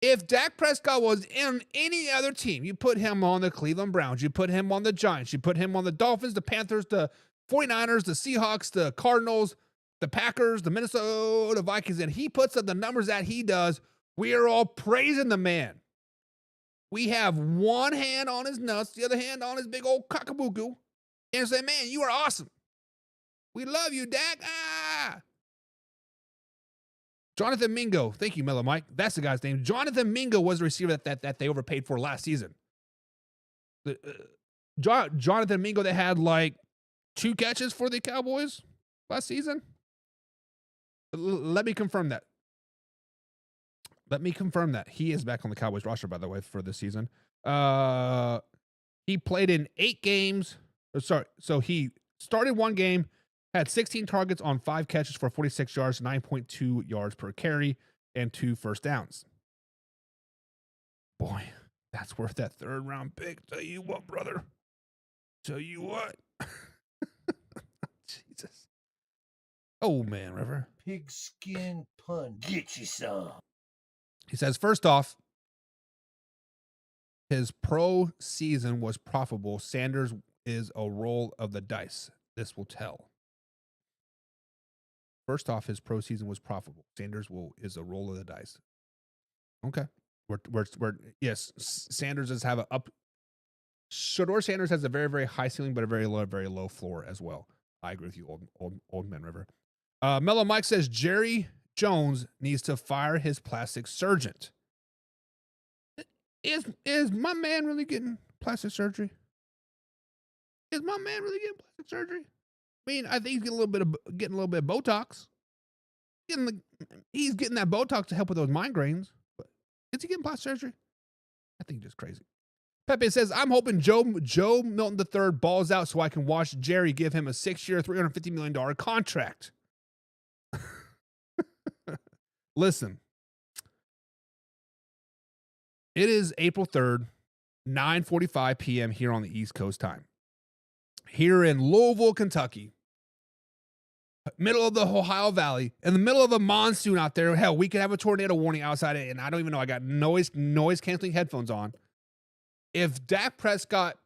If Dak Prescott was in any other team, you put him on the Cleveland Browns, you put him on the Giants, you put him on the Dolphins, the Panthers, the 49ers, the Seahawks, the Cardinals, the Packers, the Minnesota Vikings, and he puts up the numbers that he does, we are all praising the man. We have one hand on his nuts, the other hand on his big old cockaboo, and say, man, you are awesome. We love you, Dak. Jonathan Mingo. Thank you, Mellow Mike. That's the guy's name. Jonathan Mingo was the receiver that they overpaid for last season. Jonathan Mingo, that had like 2 catches for the Cowboys last season. Let me confirm that. He is back on the Cowboys roster, by the way, for this season. He played in 8 games. So he started 1 game, had 16 targets on 5 catches for 46 yards, 9.2 yards per carry, and 2 first downs. Boy, that's worth that 3rd round pick. Tell you what, brother. Tell you what. Jesus. Oh, man, River. Pigskin pun. Get you some. He says, first off, his pro season was profitable. Sanders is a roll of the dice. This will tell. First off, his pro season was profitable. Sanders is a roll of the dice. Okay. Yes, Sanders does have Shador Sanders has a very, very high ceiling, but a very low floor as well. I agree with you, old man River. Mellow Mike says Jerry Jones needs to fire his plastic surgeon. Is my man really getting plastic surgery? I mean, I think he's getting a little bit of Botox. He's getting that Botox to help with those migraines. But is he getting plastic surgery? I think just crazy. Pepe says, I'm hoping Joe Milton III balls out so I can watch Jerry give him a 6-year, $350 million contract. Listen, it is April 3rd, 9:45 p.m. here on the East Coast time. Here in Louisville, Kentucky, middle of the Ohio Valley, in the middle of a monsoon out there. Hell, we could have a tornado warning outside, and I don't even know. I got noise canceling headphones on. If Dak Prescott,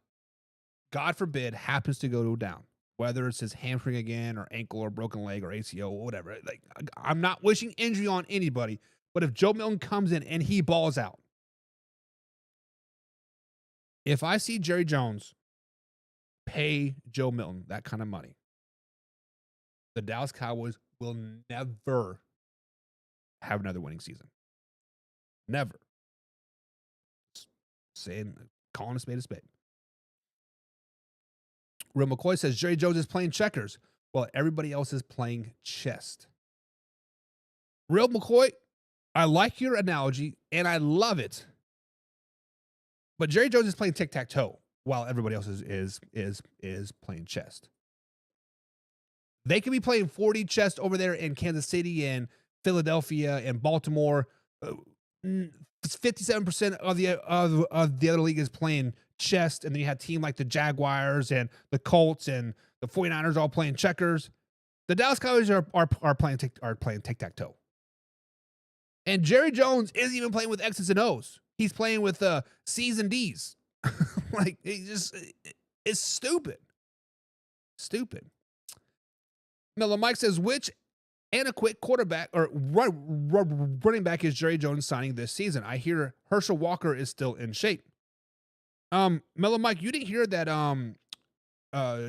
God forbid, happens to go down, whether it's his hamstring again or ankle or broken leg or ACL or whatever, like, I'm not wishing injury on anybody, but if Joe Milton comes in and he balls out, if I see Jerry Jones pay Joe Milton that kind of money, the Dallas Cowboys will never have another winning season. Never. Calling a spade a spade. Real McCoy says Jerry Jones is playing checkers while everybody else is playing chess. Real McCoy, I like your analogy and I love it. But Jerry Jones is playing tic-tac-toe while everybody else is playing chess. They could be playing 40 chess over there in Kansas City and Philadelphia and Baltimore. 57% of the other league is playing chess, and then you have a team like the Jaguars and the Colts and the 49ers all playing checkers. The Dallas Cowboys are playing tic-tac-toe. And Jerry Jones isn't even playing with X's and O's. He's playing with C's and D's. Like, it's stupid. Stupid. Miller Mike says, which adequate quarterback or running back is Jerry Jones signing this season? I hear Herschel Walker is still in shape. Miller Mike, you didn't hear that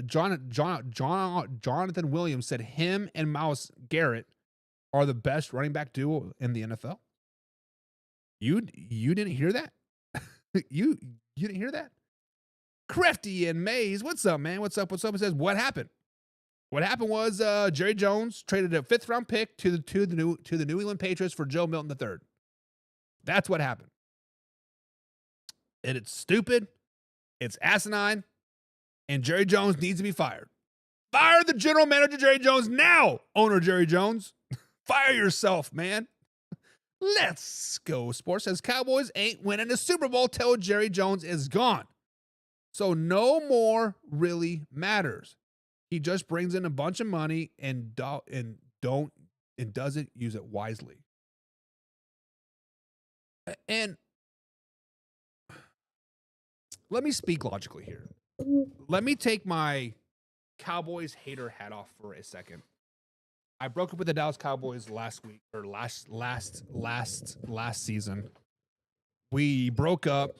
Jonathan Williams said him and Myles Garrett are the best running back duo in the NFL? You didn't hear that? you didn't hear that? Crafty and Mays, what's up, man? What's up? It says, what happened? What happened was Jerry Jones traded a 5th-round pick to the New England Patriots for Joe Milton III. That's what happened. And it's stupid. It's asinine. And Jerry Jones needs to be fired. Fire the general manager, Jerry Jones, now, owner Jerry Jones. Fire yourself, man. Let's go. Sports says Cowboys ain't winning the Super Bowl till Jerry Jones is gone. So no more really matters. He just brings in a bunch of money and doesn't use it wisely. And let me speak logically here. Let me take my Cowboys hater hat off for a second. I broke up with the Dallas Cowboys last week or last season. We broke up.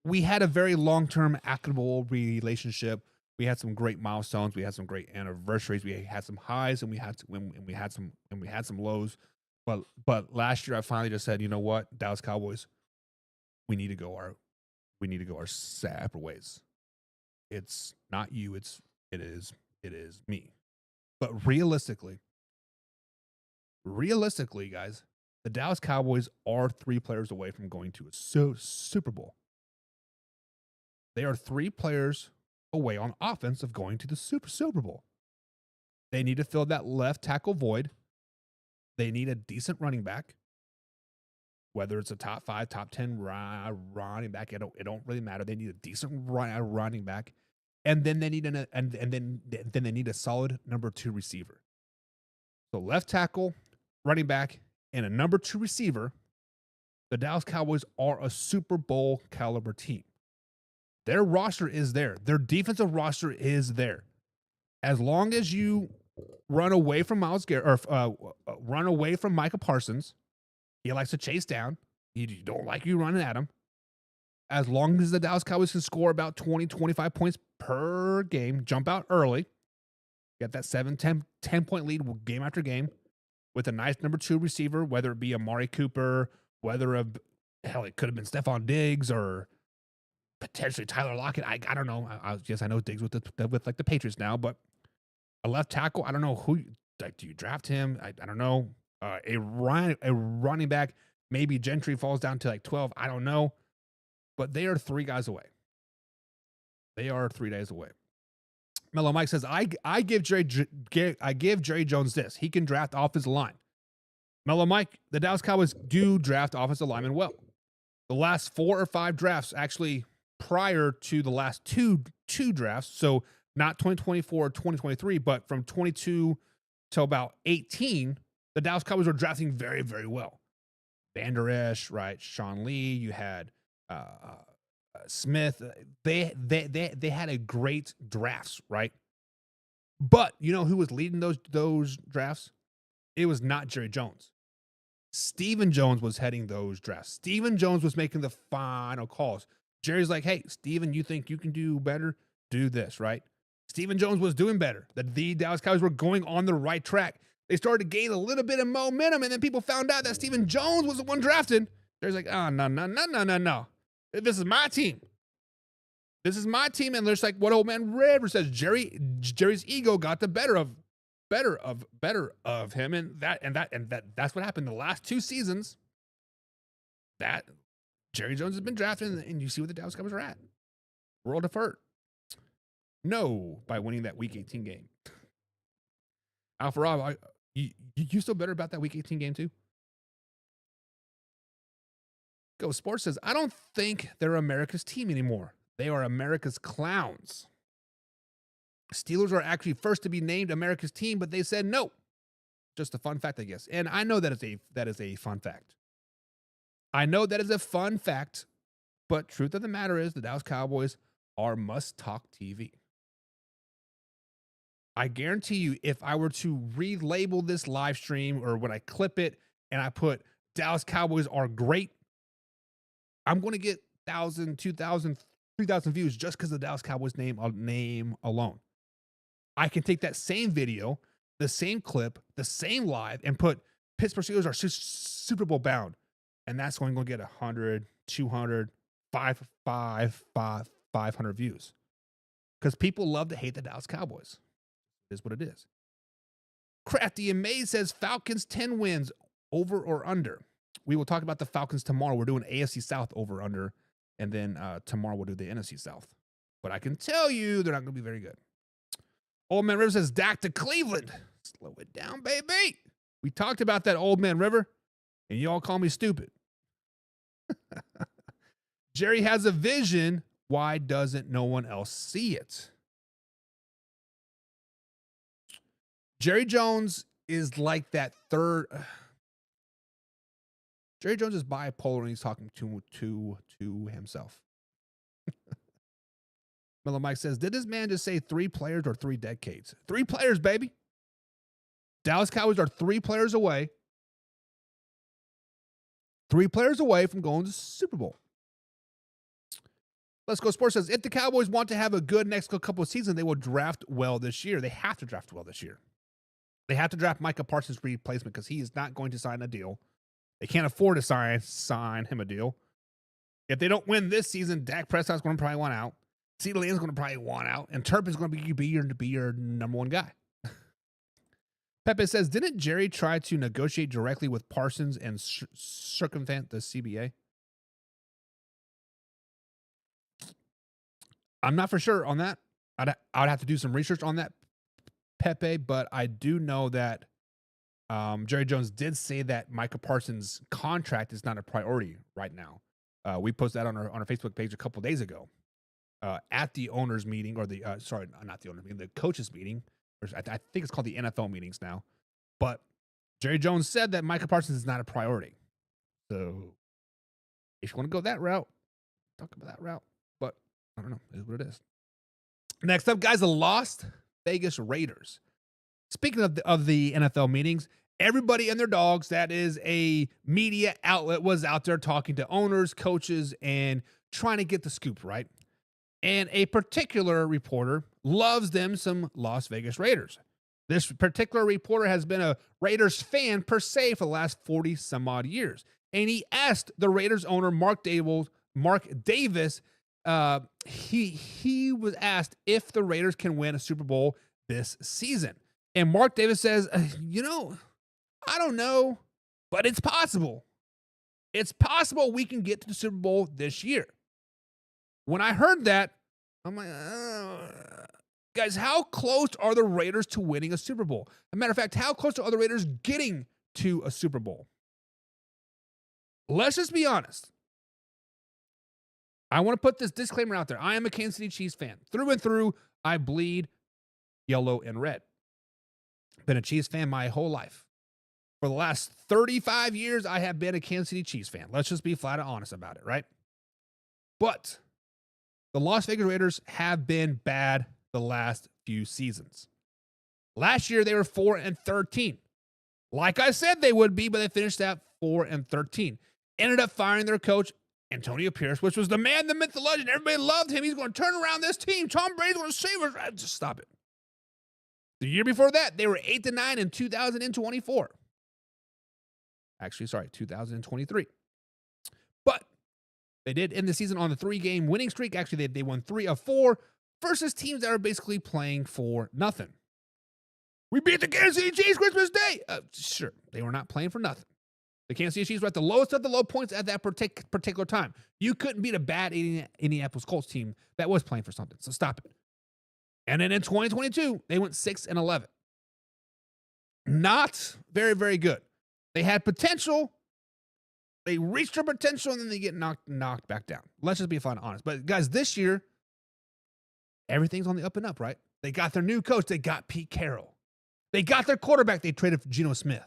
We had a very long-term, equitable relationship. We had some great milestones. We had some great anniversaries. We had some highs and we had some lows. But last year I finally just said, you know what, Dallas Cowboys, we need to go our separate ways. It's not you. It is me. But realistically, guys, the Dallas Cowboys are 3 players away from going to a Super Bowl. They are 3 players away on offense of going to the Super Bowl. They need to fill that left tackle void. They need a decent running back. Whether it's a top 5, top 10 running back, it don't really matter. They need a decent running back. And then they need then they need a solid number 2 receiver. So left tackle, running back, and a number 2 receiver. The Dallas Cowboys are a Super Bowl caliber team. Their roster is there. Their defensive roster is there. As long as you run away from Myles Garrett or run away from Micah Parsons, he likes to chase down. You don't like you running at him. As long as the Dallas Cowboys can score about 20, 25 points per game, jump out early, get that 7, 10-point lead game after game with a nice number 2 receiver, whether it be Amari Cooper, it could have been Stephon Diggs or potentially Tyler Lockett. I don't know. I know Diggs with the Patriots now, but a left tackle, I don't know who. Do you draft him? I don't know. A running back, maybe Gentry falls down to 12. I don't know. but they are 3 guys away. They are 3 days away. Mellow Mike says, I give Jerry Jones this. He can draft offensive line. Mellow Mike, the Dallas Cowboys do draft offensive linemen well. The last 4 or 5 drafts, actually prior to the last two drafts, so not 2024 or 2023, but from 22 to about 18, the Dallas Cowboys were drafting very, very well. Van Der Esch, right? Sean Lee, you had Smith. They had a great drafts, right? But you know who was leading those drafts? It was not Jerry Jones. Stephen Jones was heading those drafts. Stephen Jones was making the final calls. Jerry's like, hey, Stephen, you think you can do better? Do this, right? Stephen Jones was doing better. The Dallas Cowboys were going on the right track. They started to gain a little bit of momentum, and then people found out that Stephen Jones was the one drafted. Jerry's like, oh, no. This is my team. This is my team. And there's like what old man River says, Jerry's ego got the better of him. And that's what happened the last 2 seasons. That Jerry Jones has been drafted, and you see what the Dallas Cowboys are at. World of hurt. No, by winning that Week 18 game. Alpha Rob, you still better about that Week 18 game too? Go Sports says, I don't think they're America's team anymore. They are America's clowns. Steelers are actually first to be named America's team, but they said no. Just a fun fact, I guess. And I know that is a fun fact. I know that is a fun fact, but truth of the matter is the Dallas Cowboys are must-talk TV. I guarantee you, if I were to relabel this live stream or when I clip it and I put Dallas Cowboys are great, I'm going to get 1,000, 2,000, 3,000 views just because of the Dallas Cowboys name alone. I can take that same video, the same clip, the same live, and put Pittsburgh Steelers are Super Bowl bound. And that's going to get 100, 200, 500 views. Because people love to hate the Dallas Cowboys. It is what it is. Crafty and May says Falcons 10 wins, over or under. We will talk about the Falcons tomorrow. We're doing AFC South over under. And then tomorrow we'll do the NFC South. But I can tell you they're not going to be very good. Old Man River says Dak to Cleveland. Slow it down, baby. We talked about that, Old Man River, and you all call me stupid. Jerry has a vision. Why doesn't no one else see it? Jerry Jones is like that third. Jerry Jones is bipolar and he's talking to himself. Miller Mike says, did this man just say 3 players or 3 decades? 3 players, baby. Dallas Cowboys are 3 players away. 3 players away from going to the Super Bowl. Let's Go Sports says, if the Cowboys want to have a good next couple of seasons, they will draft well this year. They have to draft well this year. They have to draft Micah Parsons' replacement because he is not going to sign a deal. They can't afford to sign him a deal. If they don't win this season, Dak Prescott's going to probably want out. CeeDee Lamb's going to probably want out. And Turpin's going to be your number 1 guy. Pepe says, didn't Jerry try to negotiate directly with Parsons and circumvent the CBA? I'm not for sure on that. I'd have to do some research on that, Pepe, but I do know that Jerry Jones did say that Micah Parsons' contract is not a priority right now. We posted that on our Facebook page a couple days ago at the owners meeting, or the not the owners meeting, the coaches meeting. I think it's called the NFL meetings now. But Jerry Jones said that Micah Parsons is not a priority. So if you want to go that route, talk about that route. But I don't know. It is what it is. Next up, guys, the Las Vegas Raiders. Speaking of the NFL meetings, everybody and their dogs that is a media outlet was out there talking to owners, coaches, and trying to get the scoop, right? And a particular reporter loves them some Las Vegas Raiders. This particular reporter has been a Raiders fan per se for the last 40 some odd years. And he asked the Raiders owner, Mark Davis, he was asked if the Raiders can win a Super Bowl this season. And Mark Davis says, I don't know, but it's possible. It's possible we can get to the Super Bowl this year. When I heard that, I'm like, guys, how close are the Raiders to winning a Super Bowl? As a matter of fact, how close are the Raiders getting to a Super Bowl? Let's just be honest. I want to put this disclaimer out there. I am a Kansas City Chiefs fan. Through and through, I bleed yellow and red. Been a Chiefs fan my whole life. For the last 35 years, I have been a Kansas City Chiefs fan. Let's just be flat out honest about it, right? But the Las Vegas Raiders have been bad the last few seasons. Last year, they were 4-13. Like I said they would be, but they finished at 4-13. Ended up firing their coach, Antonio Pierce, which was the man, the myth, the legend. Everybody loved him. He's going to turn around this team. Tom Brady's going to save us. Just stop it. The year before that, they were 8-9 in 2024. Actually, sorry, 2023. But they did end the season on the 3-game winning streak. Actually, they won 3 of 4 versus teams that are basically playing for nothing. We beat the Kansas City Chiefs Christmas Day. Sure, they were not playing for nothing. The Kansas City Chiefs were at the lowest of the low points at that particular time. You couldn't beat a bad Indianapolis Colts team that was playing for something, so stop it. And then in 2022, they went 6-11. Not very, very good. They had potential. They reached their potential, and then they get knocked back down. Let's just be fun and honest. But guys, this year, everything's on the up and up, right? They got their new coach. They got Pete Carroll. They got their quarterback. They traded for Geno Smith.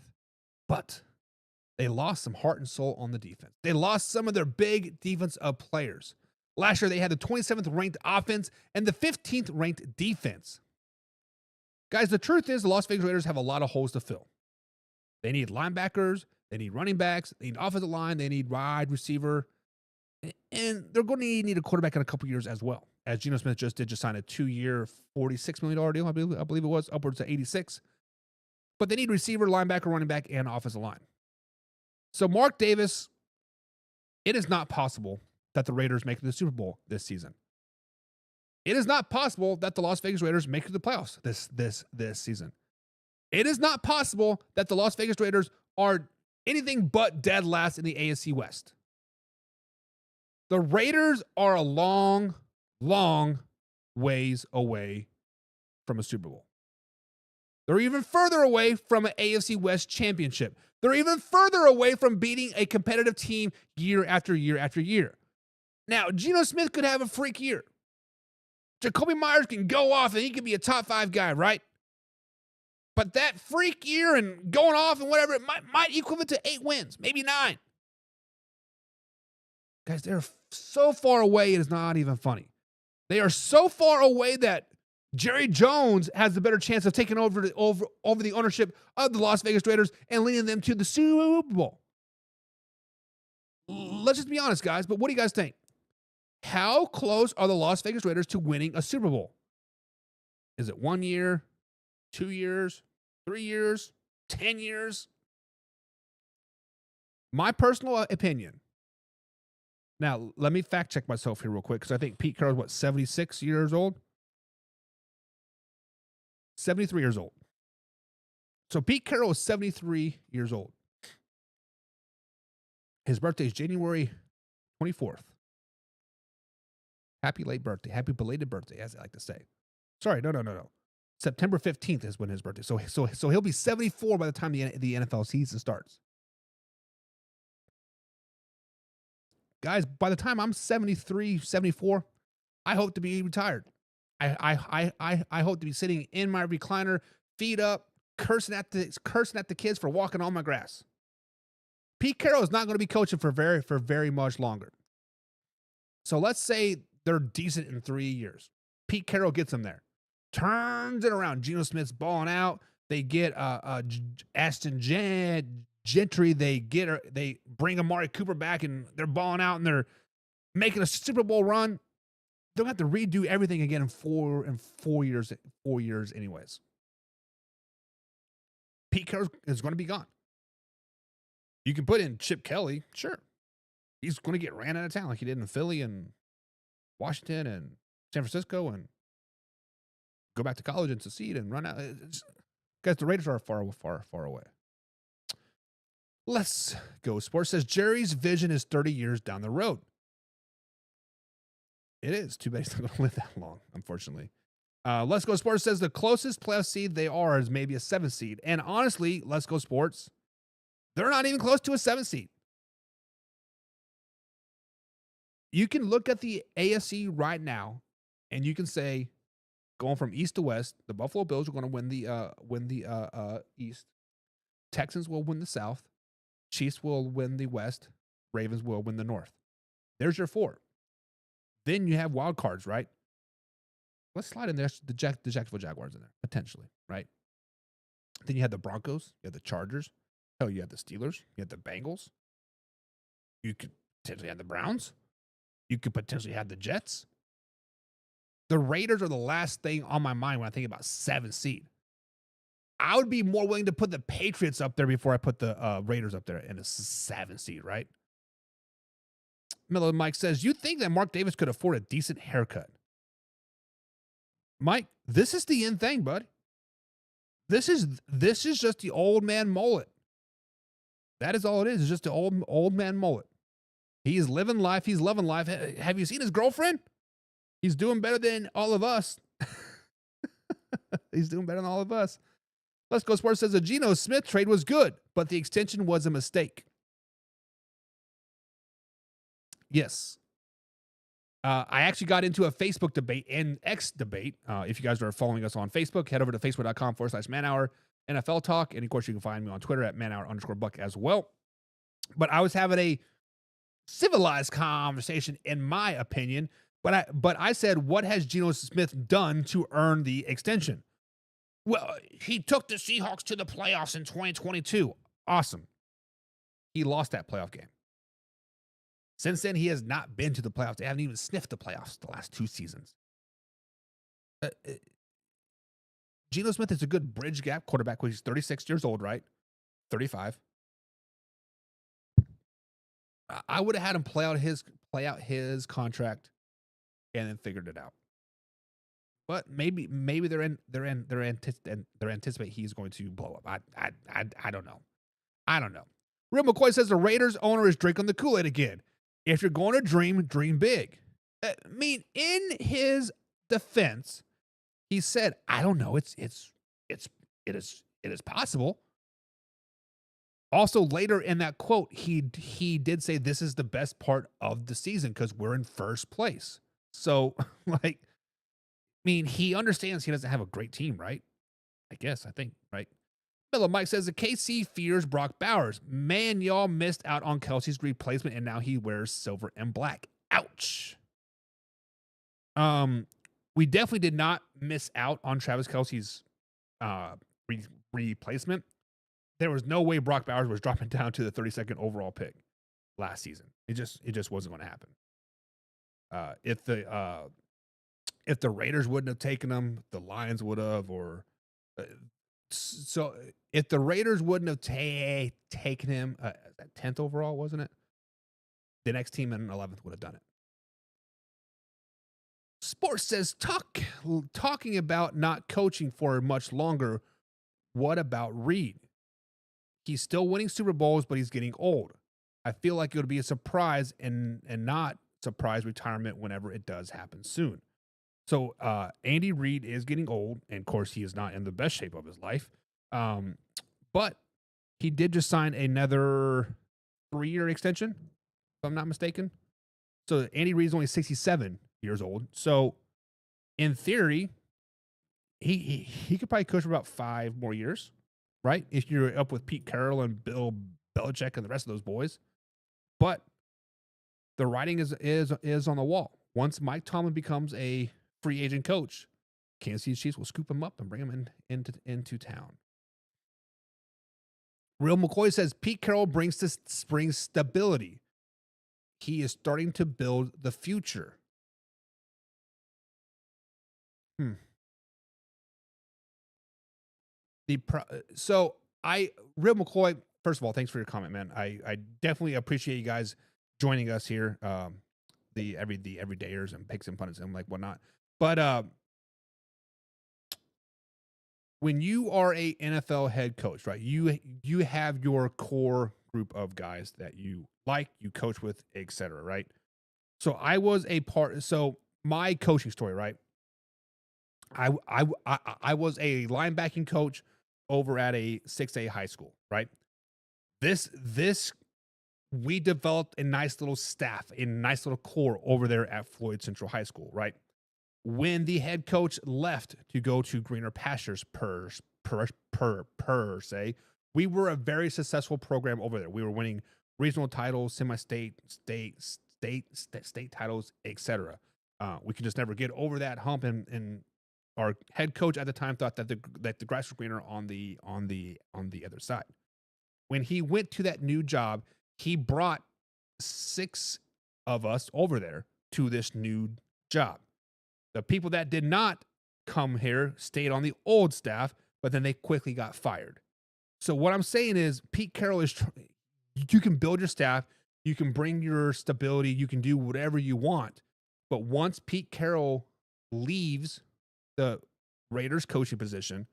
But they lost some heart and soul on the defense. They lost some of their big defensive players. Last year, they had the 27th ranked offense and the 15th ranked defense. Guys, the truth is the Las Vegas Raiders have a lot of holes to fill. They need linebackers. They need running backs. They need offensive line. They need wide receiver. And they're going to need a quarterback in a couple years as well. As Geno Smith just signed a 2-year, $46 million deal, I believe it was, upwards to 86. But they need receiver, linebacker, running back, and offensive line. So Mark Davis, it is not possible that the Raiders make the Super Bowl this season. It is not possible that the Las Vegas Raiders make the playoffs this season. It is not possible that the Las Vegas Raiders are anything but dead last in the AFC West. The Raiders are a long, long ways away from a Super Bowl. They're even further away from an AFC West championship. They're even further away from beating a competitive team year after year after year. Now, Geno Smith could have a freak year. Jacoby Myers can go off and he could be a top 5 guy, right? But that freak year and going off and whatever, it might equivalent to 8 wins, maybe 9. Guys, they're so far away, it is not even funny. They are so far away that Jerry Jones has the better chance of taking over the ownership of the Las Vegas Raiders and leading them to the Super Bowl. Let's just be honest, guys, but what do you guys think? How close are the Las Vegas Raiders to winning a Super Bowl? Is it 1 year, 2 years, 3 years, 10 years? My personal opinion. Now, let me fact check myself here real quick because I think Pete Carroll's, 76 years old? 73 years old. So Pete Carroll is 73 years old. His birthday is January 24th. Happy late birthday. Happy belated birthday, as I like to say. Sorry, no. September 15th is when his birthday. So he'll be 74 by the time the NFL season starts. Guys, by the time I'm 73, 74, I hope to be retired. I hope to be sitting in my recliner, feet up, cursing at the kids for walking on my grass. Pete Carroll is not going to be coaching for very much longer. So let's say they're decent in 3 years. Pete Carroll gets them there. Turns it around. Geno Smith's balling out. They get Ashton Gentry. They bring Amari Cooper back, and they're balling out, and they're making a Super Bowl run. They'll have to redo everything again in 4 years. 4 years, anyways. Pete Carroll is going to be gone. You can put in Chip Kelly, sure. He's going to get ran out of town like he did in Philly and Washington and San Francisco, and go back to college and succeed and run out. Guys, the Raiders are far away. Let's go. Sports says Jerry's vision is 30 years down the road. It is. Too bad he's not going to live that long, unfortunately. Let's Go Sports says the closest playoff seed they are is maybe a 7th seed. And honestly, Let's Go Sports, they're not even close to a 7th seed. You can look at the AFC right now, and you can say, going from east to west, the Buffalo Bills are going to win the East. Texans will win the South. Chiefs will win the West. Ravens will win the North. There's your 4. Then you have wild cards, right? Let's slide in there the Jacksonville Jaguars in there, potentially, right? Then you have the Broncos. You have the Chargers. Hell, you have the Steelers. You have the Bengals. You could potentially have the Browns. You could potentially have the Jets. The Raiders are the last thing on my mind when I think about 7th seed. I would be more willing to put the Patriots up there before I put the Raiders up there in a 7th seed, right? Miller Mike says, you think that Mark Davis could afford a decent haircut? Mike, this is the end thing, bud. This is just the old man mullet. That is all it is. It's just the old man mullet. He's living life. He's loving life. Have you seen his girlfriend? He's doing better than all of us. He's doing better than all of us. Let's Go Sports says the Geno Smith trade was good, but the extension was a mistake. Yes. I actually got into a Facebook debate and X debate. If you guys are following us on Facebook, head over to facebook.com/manhour NFL Talk. And of course, you can find me on Twitter at manhour_buck as well. But I was having a civilized conversation, in my opinion. But I said, what has Geno Smith done to earn the extension? Well, he took the Seahawks to the playoffs in 2022. Awesome. He lost that playoff game. Since then, he has not been to the playoffs. They haven't even sniffed the playoffs the last 2 seasons. Geno Smith is a good bridge gap quarterback when he's 36 years old, right? 35. I would have had him play out his contract and then figured it out. But maybe they're anticipate he's going to blow up. I don't know. I don't know. Real McCoy says the Raiders owner is drinking the Kool-Aid again. If you're going to dream big. I mean, in his defense, he said, I don't know. It is possible. Also, later in that quote, he did say this is the best part of the season because we're in first place. So, like, I mean, he understands he doesn't have a great team, right? I think, right? Miller Mike says the KC fears Brock Bowers. Man, y'all missed out on Kelsey's replacement, and now he wears silver and black. Ouch. We definitely did not miss out on Travis Kelsey's replacement. There was no way Brock Bowers was dropping down to the 32nd overall pick last season. It just wasn't going to happen. If the Raiders wouldn't have taken him, the Lions would have, or so if the Raiders wouldn't have taken him at 10th overall, wasn't it? The next team in 11th would have done it. Sports says talking about not coaching for much longer. What about Reed? He's still winning Super Bowls, but he's getting old. I feel like it would be a surprise and not surprise retirement whenever it does happen soon. So Andy Reid is getting old, and of course he is not in the best shape of his life. But he did just sign another 3-year extension, if I'm not mistaken. So Andy Reid is only 67 years old. So in theory, he could probably coach for about 5 more years, right? If you're up with Pete Carroll and Bill Belichick and the rest of those boys. But the writing is on the wall. Once Mike Tomlin becomes a free agent coach, Kansas City Chiefs will scoop him up and bring him into town. Real McCoy says Pete Carroll brings stability. He is starting to build the future. Real McCoy, first of all, thanks for your comment, man. I definitely appreciate you guys joining us here. The everydayers and picks and puns and like whatnot. But when you are a NFL head coach, right, you have your core group of guys that you like, you coach with, etc. Right. So I was a part. So my coaching story, right? I was a linebacking coach over at a 6A high school, right? This we developed a nice little staff, a nice little core over there at Floyd Central High School, right? When the head coach left to go to greener pastures per se, we were a very successful program over there. We were winning regional titles, semi-state, state titles, etc. We could just never get over that hump, and our head coach at the time thought that the grass was greener on the other side. When he went to that new job, he brought 6 of us over there to this new job. The people that did not come here stayed on the old staff, but then they quickly got fired. So what I'm saying is Pete Carroll you can build your staff, you can bring your stability, you can do whatever you want. But once Pete Carroll leaves the Raiders coaching position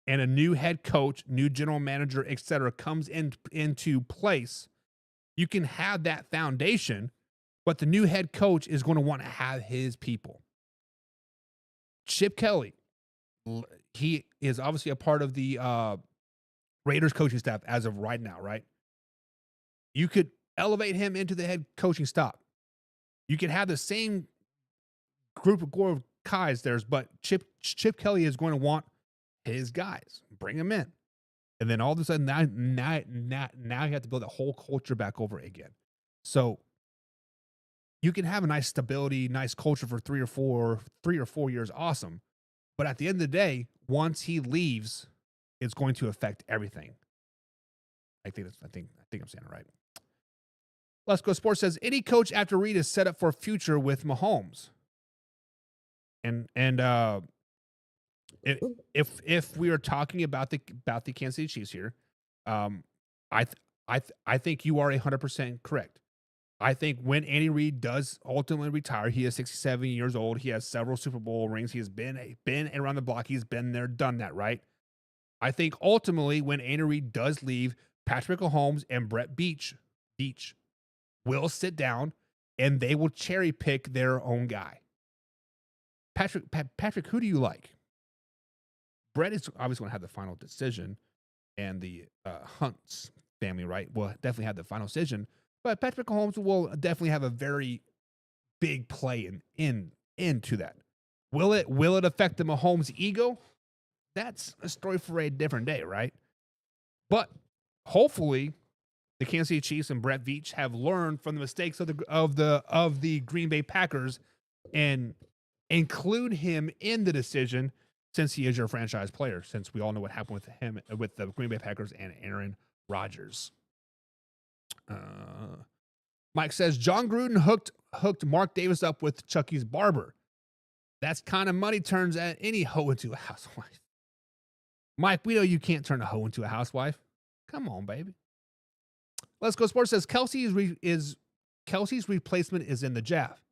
and a new head coach, new general manager, etc., comes into place, you can have that foundation, but the new head coach is going to want to have his people. Chip Kelly, he is obviously a part of the Raiders coaching staff as of right now, right? You could elevate him into the head coaching stop. You could have the same group of guys there, but Chip Kelly is going to want his guys. Bring them in. And then all of a sudden, now you have to build a whole culture back over again. So you can have a nice stability, nice culture for 3 or 4 years, awesome. But at the end of the day, once he leaves, it's going to affect everything. I think I'm saying it right. Let's Go Sports says any coach after Reed is set up for a future with Mahomes. And if we are talking about the Kansas City Chiefs here, I think you are 100% correct. I think when Andy Reid does ultimately retire, he is 67 years old. He has several Super Bowl rings. He has been around the block. He's been there, done that, right? I think ultimately when Andy Reid does leave, Patrick Mahomes and Brett Beach will sit down and they will cherry pick their own guy. Patrick, who do you like? Brett is obviously going to have the final decision, and the Hunts family, right, will definitely have the final decision. But Patrick Mahomes will definitely have a very big play into that. Will it affect the Mahomes ego? That's a story for a different day, right? But hopefully, the Kansas City Chiefs and Brett Veach have learned from the mistakes of the Green Bay Packers and include him in the decision, since he is your franchise player. Since we all know what happened with him with the Green Bay Packers and Aaron Rodgers. Mike says John Gruden hooked Mark Davis up with Chucky's barber. That's kind of money turns at any hoe into a housewife. Mike, we know you can't turn a hoe into a housewife. Come on, baby. Let's Go Sports says Kelsey's replacement is in the draft.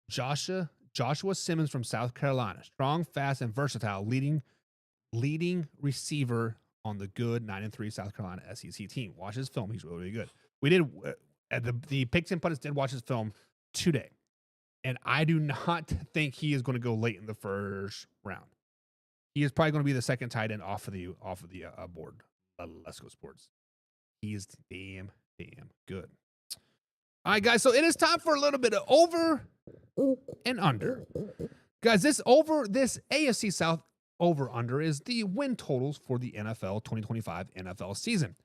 Joshua Simmons from South Carolina, strong, fast, and versatile, leading receiver on the good 9-3 South Carolina SEC team. Watch his film; he's really, really good. We did the Picks and Punters did watch his film today, and I do not think he is going to go late in the first round. He is probably going to be the second tight end off of the board. Let's Go Sports. He is damn good. All right, guys. So it is time for a little bit of over and under. Guys, this AFC South over under is the win totals for the NFL 2025 NFL season.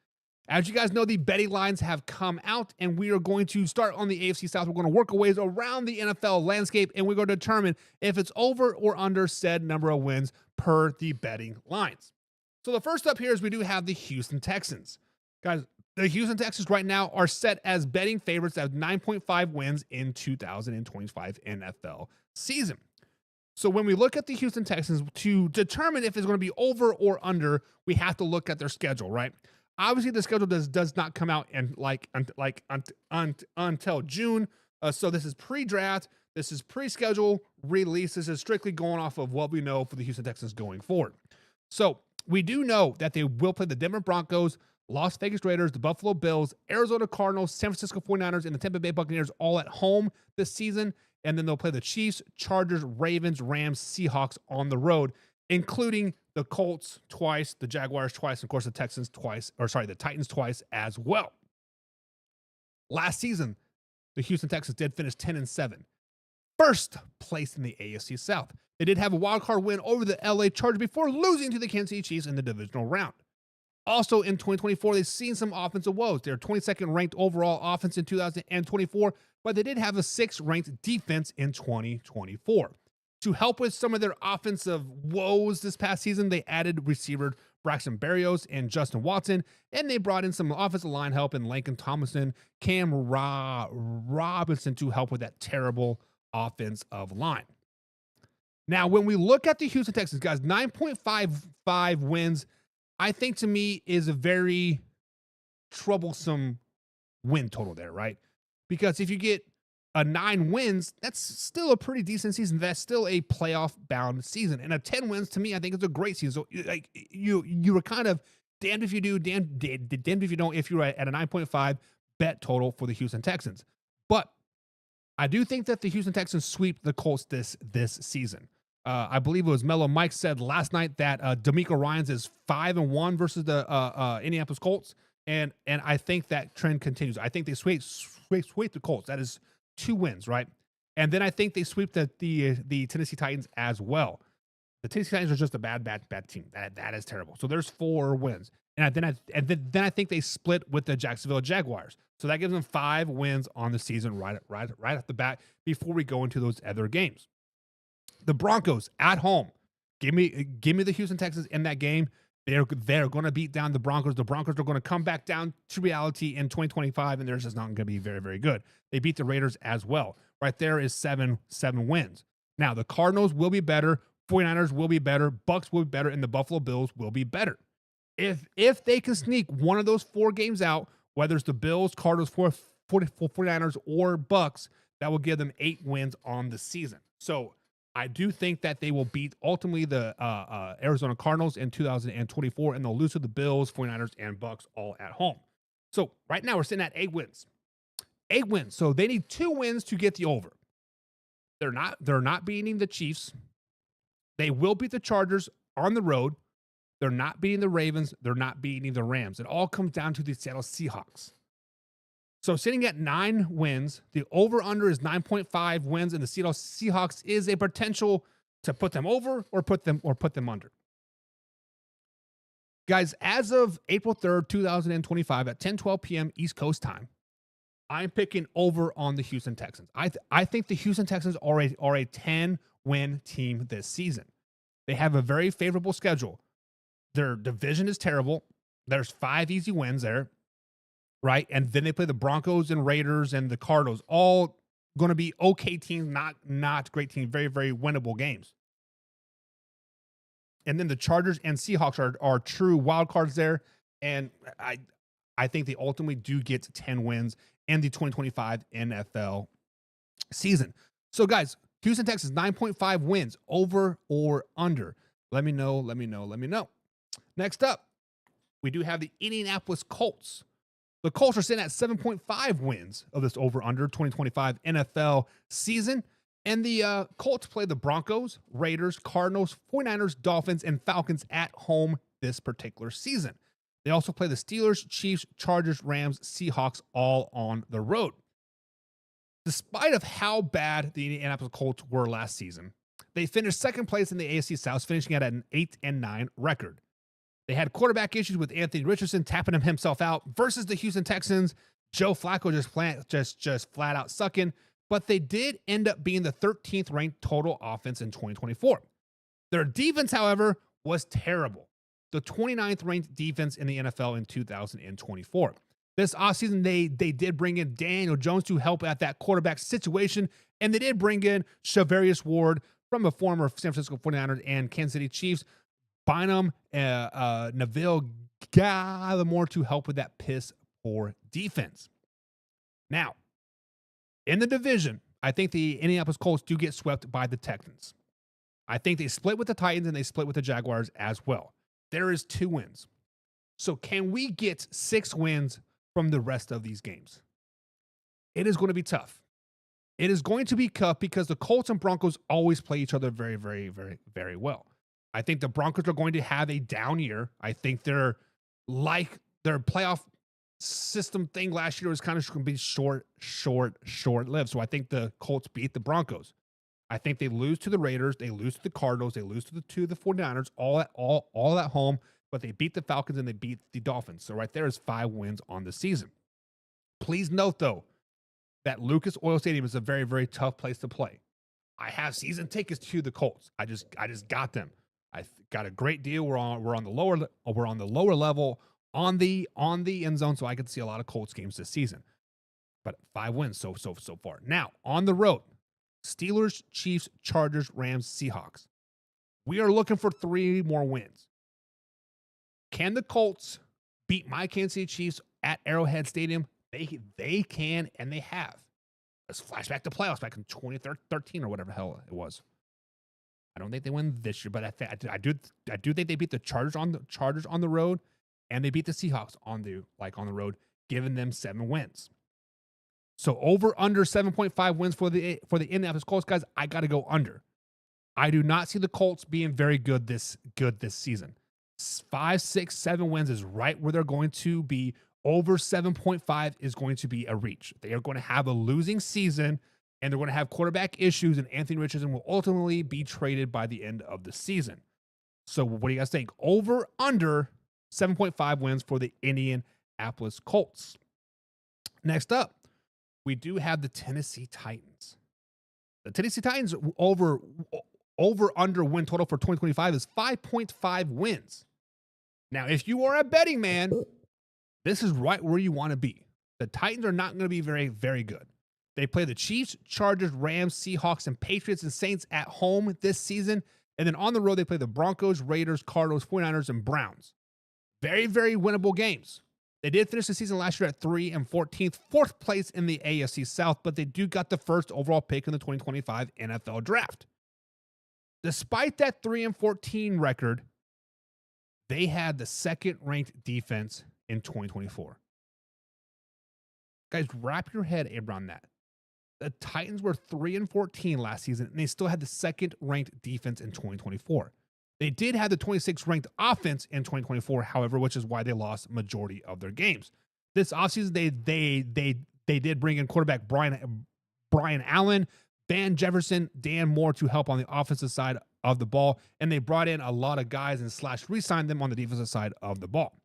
As you guys know, the betting lines have come out, and we are going to start on the AFC South. We're going to work our ways around the NFL landscape, and we're going to determine if it's over or under said number of wins per the betting lines. So the first up here is we do have the Houston Texans. Guys, the Houston Texans right now are set as betting favorites at 9.5 wins in 2025 NFL season. So when we look at the Houston Texans to determine if it's going to be over or under, we have to look at their schedule, right? Obviously, the schedule does not come out until June. So this is pre-draft. This is pre-schedule release. This is strictly going off of what we know for the Houston Texans going forward. So we do know that they will play the Denver Broncos, Las Vegas Raiders, the Buffalo Bills, Arizona Cardinals, San Francisco 49ers, and the Tampa Bay Buccaneers all at home this season. and then they'll play the Chiefs, Chargers, Ravens, Rams, Seahawks on the road, including the Colts twice, the Jaguars twice, and of course the Titans twice as well. Last season, the Houston Texans did finish 10-7. First place in the AFC South. They did have a wild card win over the LA Chargers before losing to the Kansas City Chiefs in the divisional round. Also in 2024, they've seen some offensive woes. They're 22nd ranked overall offense in 2024, but they did have a 6th ranked defense in 2024. To help with some of their offensive woes this past season, they added receiver Braxton Berrios and Justin Watson, and they brought in some offensive line help in Laken Tomlinson, Cam Robinson to help with that terrible offensive line. Now, when we look at the Houston Texans, guys, 9.55 wins, I think to me is a very troublesome win total there, right? Because if you get a 9 wins, that's still a pretty decent season. That's still a playoff-bound season. And a 10 wins, to me, I think it's a great season. So, like, you were kind of damned if you do, damned if you don't, if you're at a 9.5 bet total for the Houston Texans. But I do think that the Houston Texans sweep the Colts this season. I believe it was Mellow Mike said last night that D'Amico Ryans is 5-1 versus the Indianapolis Colts, and I think that trend continues. I think they sweep the Colts. That is 2 wins, right? And then I think they sweep the Tennessee Titans as well. The Tennessee Titans are just a bad team. That is terrible. So there's 4 wins, and then I think they split with the Jacksonville Jaguars. So that gives them 5 wins on the season right off the bat before we go into those other games. The Broncos at home. Give me the Houston Texans in that game. They're going to beat down the Broncos. The Broncos are going to come back down to reality in 2025, and they're just not going to be very, very good. They beat the Raiders as well. Right there is 7 wins. Now, the Cardinals will be better. 49ers will be better. Bucks will be better, and the Buffalo Bills will be better. If they can sneak one of those 4 games out, whether it's the Bills, Cardinals, 49ers, or Bucks, that will give them 8 wins on the season. So I do think that they will beat ultimately the Arizona Cardinals in 2024, and they'll lose to the Bills, 49ers, and Bucks all at home. So right now we're sitting at 8 wins. 8 wins. So they need 2 wins to get the over. They're not beating the Chiefs. They will beat the Chargers on the road. They're not beating the Ravens. They're not beating the Rams. It all comes down to the Seattle Seahawks. So sitting at 9 wins, the over-under is 9.5 wins, and the Seattle Seahawks is a potential to put them over or put them under. Guys, as of April 3rd, 2025 at 10:12 p.m. East Coast time, I'm picking over on the Houston Texans. I think the Houston Texans are a 10-win team this season. They have a very favorable schedule. Their division is terrible. There's 5 easy wins there. Right, and then they play the Broncos and Raiders and the Cardinals, all going to be okay teams, not great teams, very, very winnable games. And then the Chargers and Seahawks are true wild cards there, and I think they ultimately do get 10 wins in the 2025 NFL season. So, guys, Houston Texans 9.5 wins, over or under. Let me know. Next up, we do have the Indianapolis Colts. The Colts are sitting at 7.5 wins of this over-under 2025 NFL season. And the Colts play the Broncos, Raiders, Cardinals, 49ers, Dolphins, and Falcons at home this particular season. They also play the Steelers, Chiefs, Chargers, Rams, Seahawks, all on the road. Despite of how bad the Indianapolis Colts were last season, they finished 2nd place in the AFC South, finishing at an 8-9 record. They had quarterback issues with Anthony Richardson tapping himself out versus the Houston Texans. Joe Flacco just flat out sucking, but they did end up being the 13th ranked total offense in 2024. Their defense, however, was terrible. The 29th ranked defense in the NFL in 2024. This offseason, they did bring in Daniel Jones to help at that quarterback situation, and they did bring in Charvarius Ward from a former San Francisco 49ers and Kansas City Chiefs, Bynum, Neville Gallimore to help with that piss poor defense. Now, in the division, I think the Indianapolis Colts do get swept by the Texans. I think they split with the Titans and they split with the Jaguars as well. There is 2 wins. So can we get 6 wins from the rest of these games? It is going to be tough. It is going to be tough because the Colts and Broncos always play each other very, very, very, very well. I think the Broncos are going to have a down year. I think they're like their playoff system thing last year was kind of going to be short-lived. So I think the Colts beat the Broncos. I think they lose to the Raiders, they lose to the Cardinals, they lose to the 49ers, all at home, but they beat the Falcons and they beat the Dolphins. So right there is 5 wins on the season. Please note, though, that Lucas Oil Stadium is a very, very tough place to play. I have season tickets to the Colts. I just got them. I got a great deal. We're on the lower level on the end zone, so I could see a lot of Colts games this season. But 5 wins so far. Now on the road, Steelers, Chiefs, Chargers, Rams, Seahawks. We are looking for 3 more wins. Can the Colts beat my Kansas City Chiefs at Arrowhead Stadium? They can, and they have. Let's flash back to playoffs back in 2013 or whatever the hell it was. I don't think they win this year, but I do think they beat the Chargers on the road, and they beat the Seahawks on the road, giving them 7 wins. So over under 7.5 wins for the Indianapolis Colts, guys. I got to go under. I do not see the Colts being very good this season. 5, 6, 7 wins is right where they're going to be. Over 7.5 is going to be a reach. They are going to have a losing season, and they're going to have quarterback issues, and Anthony Richardson will ultimately be traded by the end of the season. So what do you guys think? Over, under 7.5 wins for the Indianapolis Colts. Next up, we do have the Tennessee Titans. The Tennessee Titans over under win total for 2025 is 5.5 wins. Now, if you are a betting man, this is right where you want to be. The Titans are not going to be very, very good. They play the Chiefs, Chargers, Rams, Seahawks, and Patriots and Saints at home this season. And then on the road, they play the Broncos, Raiders, Cardinals, 49ers, and Browns. Very, very winnable games. They did finish the season last year at 3-14, 4th place in the AFC South, but they do got the first overall pick in the 2025 NFL Draft. Despite that 3-14 record, they had the 2nd-ranked defense in 2024. Guys, wrap your head around that. The Titans were 3-14 last season, and they still had the 2nd-ranked defense in 2024. They did have the 26th ranked offense in 2024, however, which is why they lost majority of their games. This offseason, they did bring in quarterback Brian Allen, Van Jefferson, Dan Moore to help on the offensive side of the ball, and they brought in a lot of guys and re-signed them on the defensive side of the ball.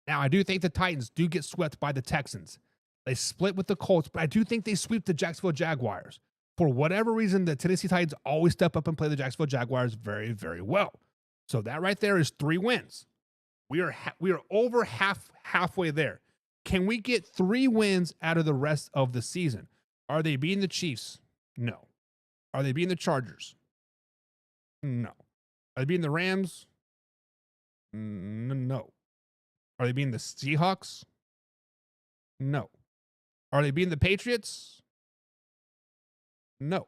Now, I do think the Titans do get swept by the Texans. They split with the Colts, but I do think they sweep the Jacksonville Jaguars. For whatever reason, the Tennessee Titans always step up and play the Jacksonville Jaguars very, very well. So that right there is 3 wins. We are over halfway there. Can we get 3 wins out of the rest of the season? Are they beating the Chiefs? No. Are they beating the Chargers? No. Are they beating the Rams? No. Are they beating the Seahawks? No. Are they beating the Patriots? No.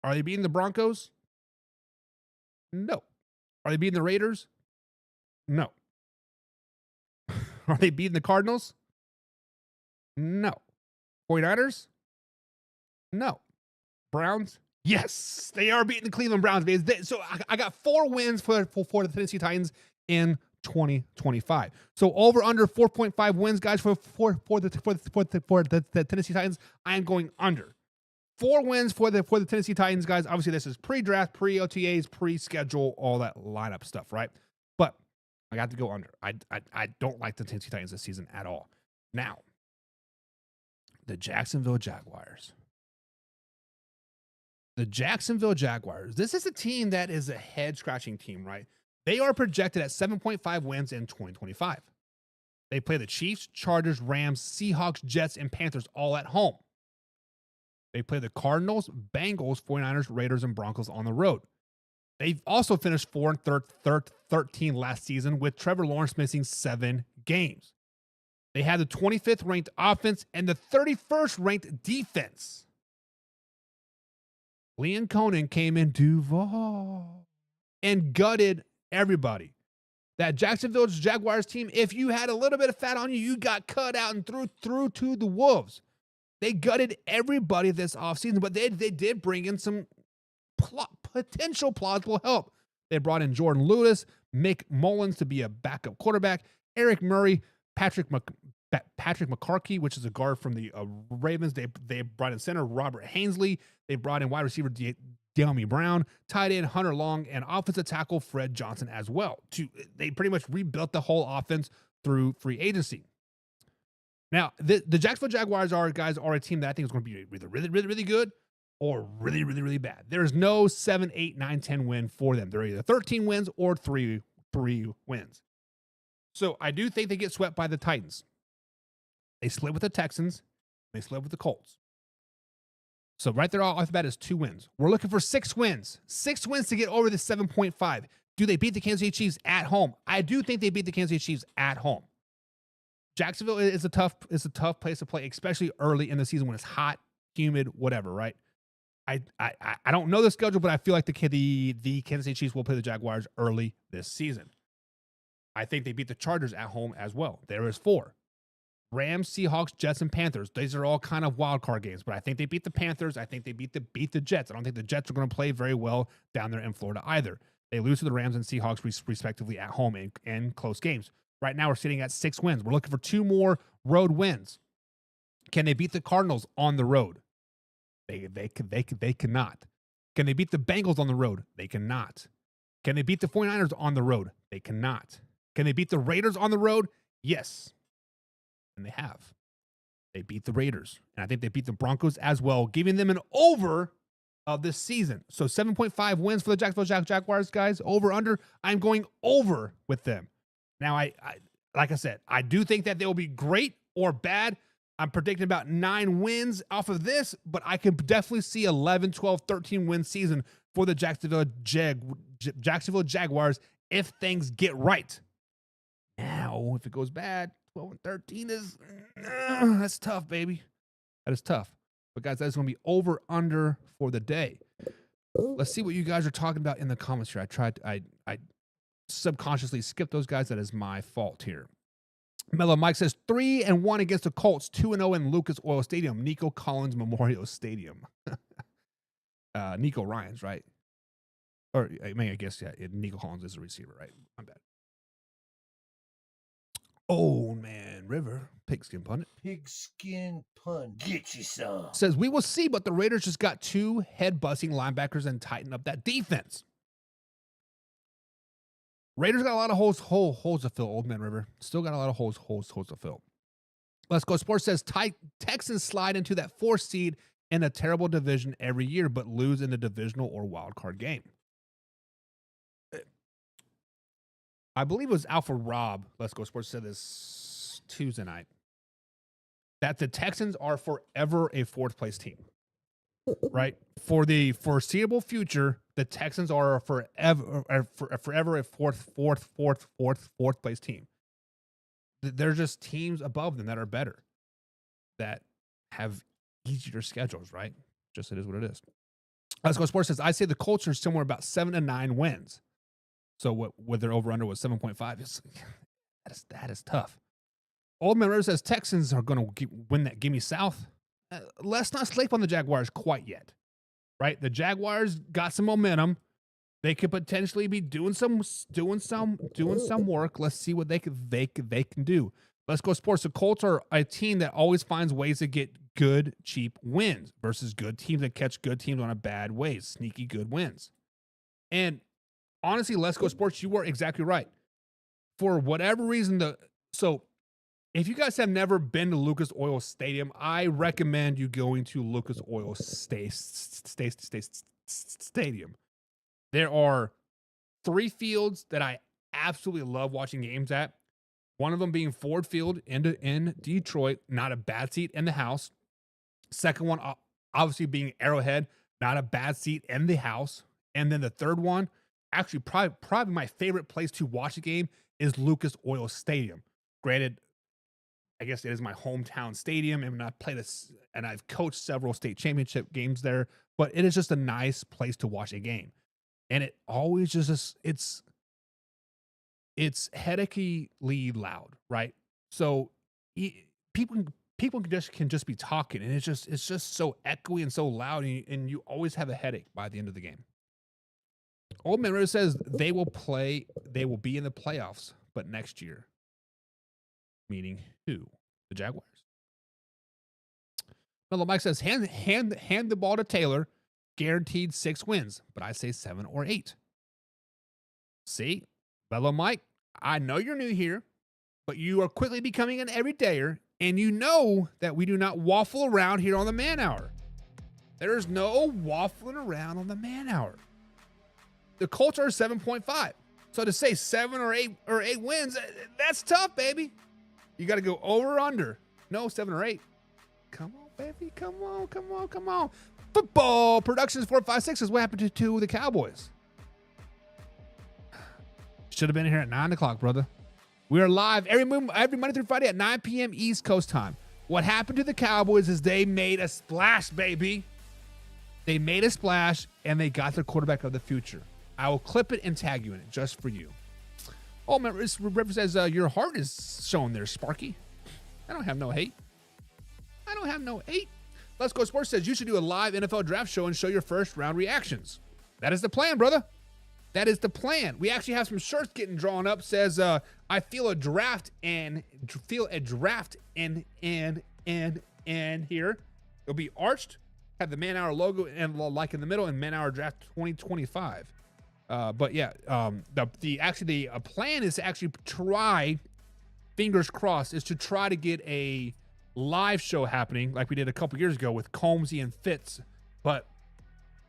Are they beating the Broncos? No. Are they beating the Raiders? No. Are they beating the Cardinals? No. 49ers? No. Browns? Yes. They are beating the Cleveland Browns. So I got 4 wins for the Tennessee Titans in 2025. So over under 4.5 wins, guys, for the Tennessee Titans. I am going under. 4 wins for the Tennessee Titans, guys. Obviously, this is pre-draft, pre-OTAs, pre-schedule, all that lineup stuff, right? But I got to go under. I don't like the Tennessee Titans this season at all. Now, the Jacksonville Jaguars. The Jacksonville Jaguars. This is a team that is a head-scratching team, right? They are projected at 7.5 wins in 2025. They play the Chiefs, Chargers, Rams, Seahawks, Jets, and Panthers all at home. They play the Cardinals, Bengals, 49ers, Raiders, and Broncos on the road. They've also finished 4-13 last season, with Trevor Lawrence missing 7 games. They had the 25th ranked offense and the 31st ranked defense. Leon Conan came in Duval and gutted everybody. That Jacksonville Jaguars team, if you had a little bit of fat on you, you got cut out and threw to the wolves. They gutted everybody this offseason, but they did bring in some potential plausible help. They brought in Jordan Lewis, Mick Mullins to be a backup quarterback, Eric Murray, Patrick McCarkey, which is a guard from the Ravens. They brought in center Robert Hainsley. They brought in wide receiver De'Ami Brown, tight end Hunter Long, and offensive tackle Fred Johnson as well. They pretty much rebuilt the whole offense through free agency. Now, the Jacksonville Jaguars are a team that I think is going to be either really, really, really good or really, really, really bad. There is no 7, 8, 9, 10 win for them. They're either 13 wins or 3 wins. So I do think they get swept by the Titans. They split with the Texans. They split with the Colts. So right there off the bat is 2 wins. We're looking for 6 wins. 6 wins to get over the 7.5. Do they beat the Kansas City Chiefs at home? I do think they beat the Kansas City Chiefs at home. Jacksonville is a tough place to play, especially early in the season when it's hot, humid, whatever, right? I don't know the schedule, but I feel like the Kansas City Chiefs will play the Jaguars early this season. I think they beat the Chargers at home as well. There is 4. Rams, Seahawks, Jets, and Panthers. These are all kind of wild card games, but I think they beat the Panthers. I think they beat the Jets. I don't think the Jets are going to play very well down there in Florida either. They lose to the Rams and Seahawks respectively at home in close games. Right now we're sitting at 6 wins. We're looking for 2 more road wins. Can they beat the Cardinals on the road? They cannot. Can they beat the Bengals on the road? They cannot. Can they beat the 49ers on the road? They cannot. Can they beat the Raiders on the road? Yes. And they have. They beat the Raiders. And I think they beat the Broncos as well, giving them an over of this season. So 7.5 wins for the Jacksonville Jaguars, guys. Over, under. I'm going over with them. Now, I like I said, I do think that they will be great or bad. I'm predicting about 9 wins off of this, but I could definitely see 11, 12, 13 win season for the Jacksonville Jaguars if things get right. Now, if it goes bad, 12 and 13 is that's tough, baby. That is tough. But guys, that's going to be over under for the day. Let's see what you guys are talking about in the comments here. I subconsciously skipped those guys. That is my fault here. Mellow Mike says 3-1 against the Colts, 2-0 in Lucas Oil Stadium, Nico Collins Memorial Stadium. Nico Ryans, right? Or I mean, I guess yeah, Nico Collins is a receiver, right? I'm bad. Oh man, River Pigskin Pundit. Pigskin pun. Get you some. Says we will see, but the Raiders just got 2 head-busting linebackers and tightened up that defense. Raiders got a lot of holes to fill, Old Man River. Still got a lot of holes to fill. Let's Go Sports says Texans slide into that 4th seed in a terrible division every year, but lose in the divisional or wild card game. I believe it was Alpha Rob, Let's Go Sports, said this Tuesday night, that the Texans are forever a 4th place team. Right? For the foreseeable future, the Texans are forever a fourth place team. There's just teams above them that are better, that have easier schedules, right? Just it is what it is. Let's Go Sports says, I say the Colts are somewhere about 7 to 9 wins. So what their over under was 7.5. That is tough. Old Man River says Texans are going to win that Gimme South. Let's not sleep on the Jaguars quite yet, right? The Jaguars got some momentum. They could potentially be doing some work. Let's see what they can do. Let's Go Sports. The Colts are a team that always finds ways to get good, cheap wins versus good teams that catch good teams on a bad way. Sneaky good wins. And honestly, Let's Go Sports, you were exactly right. For whatever reason, if you guys have never been to Lucas Oil Stadium, I recommend you going to Lucas Oil Stadium. There are 3 fields that I absolutely love watching games at. One of them being Ford Field in Detroit, not a bad seat in the house. Second one, obviously being Arrowhead, not a bad seat in the house. And then the third one, actually probably my favorite place to watch a game is Lucas Oil Stadium. Granted, I guess it is my hometown stadium, and I've played and I've coached several state championship games there, but it is just a nice place to watch a game. And it always just, it's headachingly loud, right? So people people can just be talking, and it's just so echoey and so loud, and you always have a headache by the end of the game. Old Man Ritter says they will be in the playoffs, but next year. Meaning who? The Jaguars. Mellow Mike says hand the ball to Taylor, guaranteed 6 wins, but I say 7 or 8. See, Mellow Mike, I know you're new here, but you are quickly becoming an everydayer, and you know that we do not waffle around here on the Man Hour. There's no waffling around on the Man Hour. The Colts are 7.5. So to say 7 or 8 wins, that's tough, baby. You got to go over or under. No, 7 or 8. Come on, baby. Come on. Football Productions 456 is what happened to the Cowboys. Should have been here at 9 o'clock, brother. We are live every Monday through Friday at 9 p.m. East Coast time. What happened to the Cowboys is they made a splash, baby. They made a splash, and they got their quarterback of the future. I will clip it and tag you in it just for you. Oh, man, River says your heart is showing there, Sparky. I don't have no hate. Let's Go Sports says you should do a live NFL draft show and show your first round reactions. That is the plan, brother. That is the plan. We actually have some shirts getting drawn up. Says I feel a draft and here. It'll be arched, have the Man Hour logo and like in the middle, and Man Hour Draft 2025. But yeah, the plan is to actually try, fingers crossed, is to try to get a live show happening like we did a couple years ago with Combsy and Fitz. But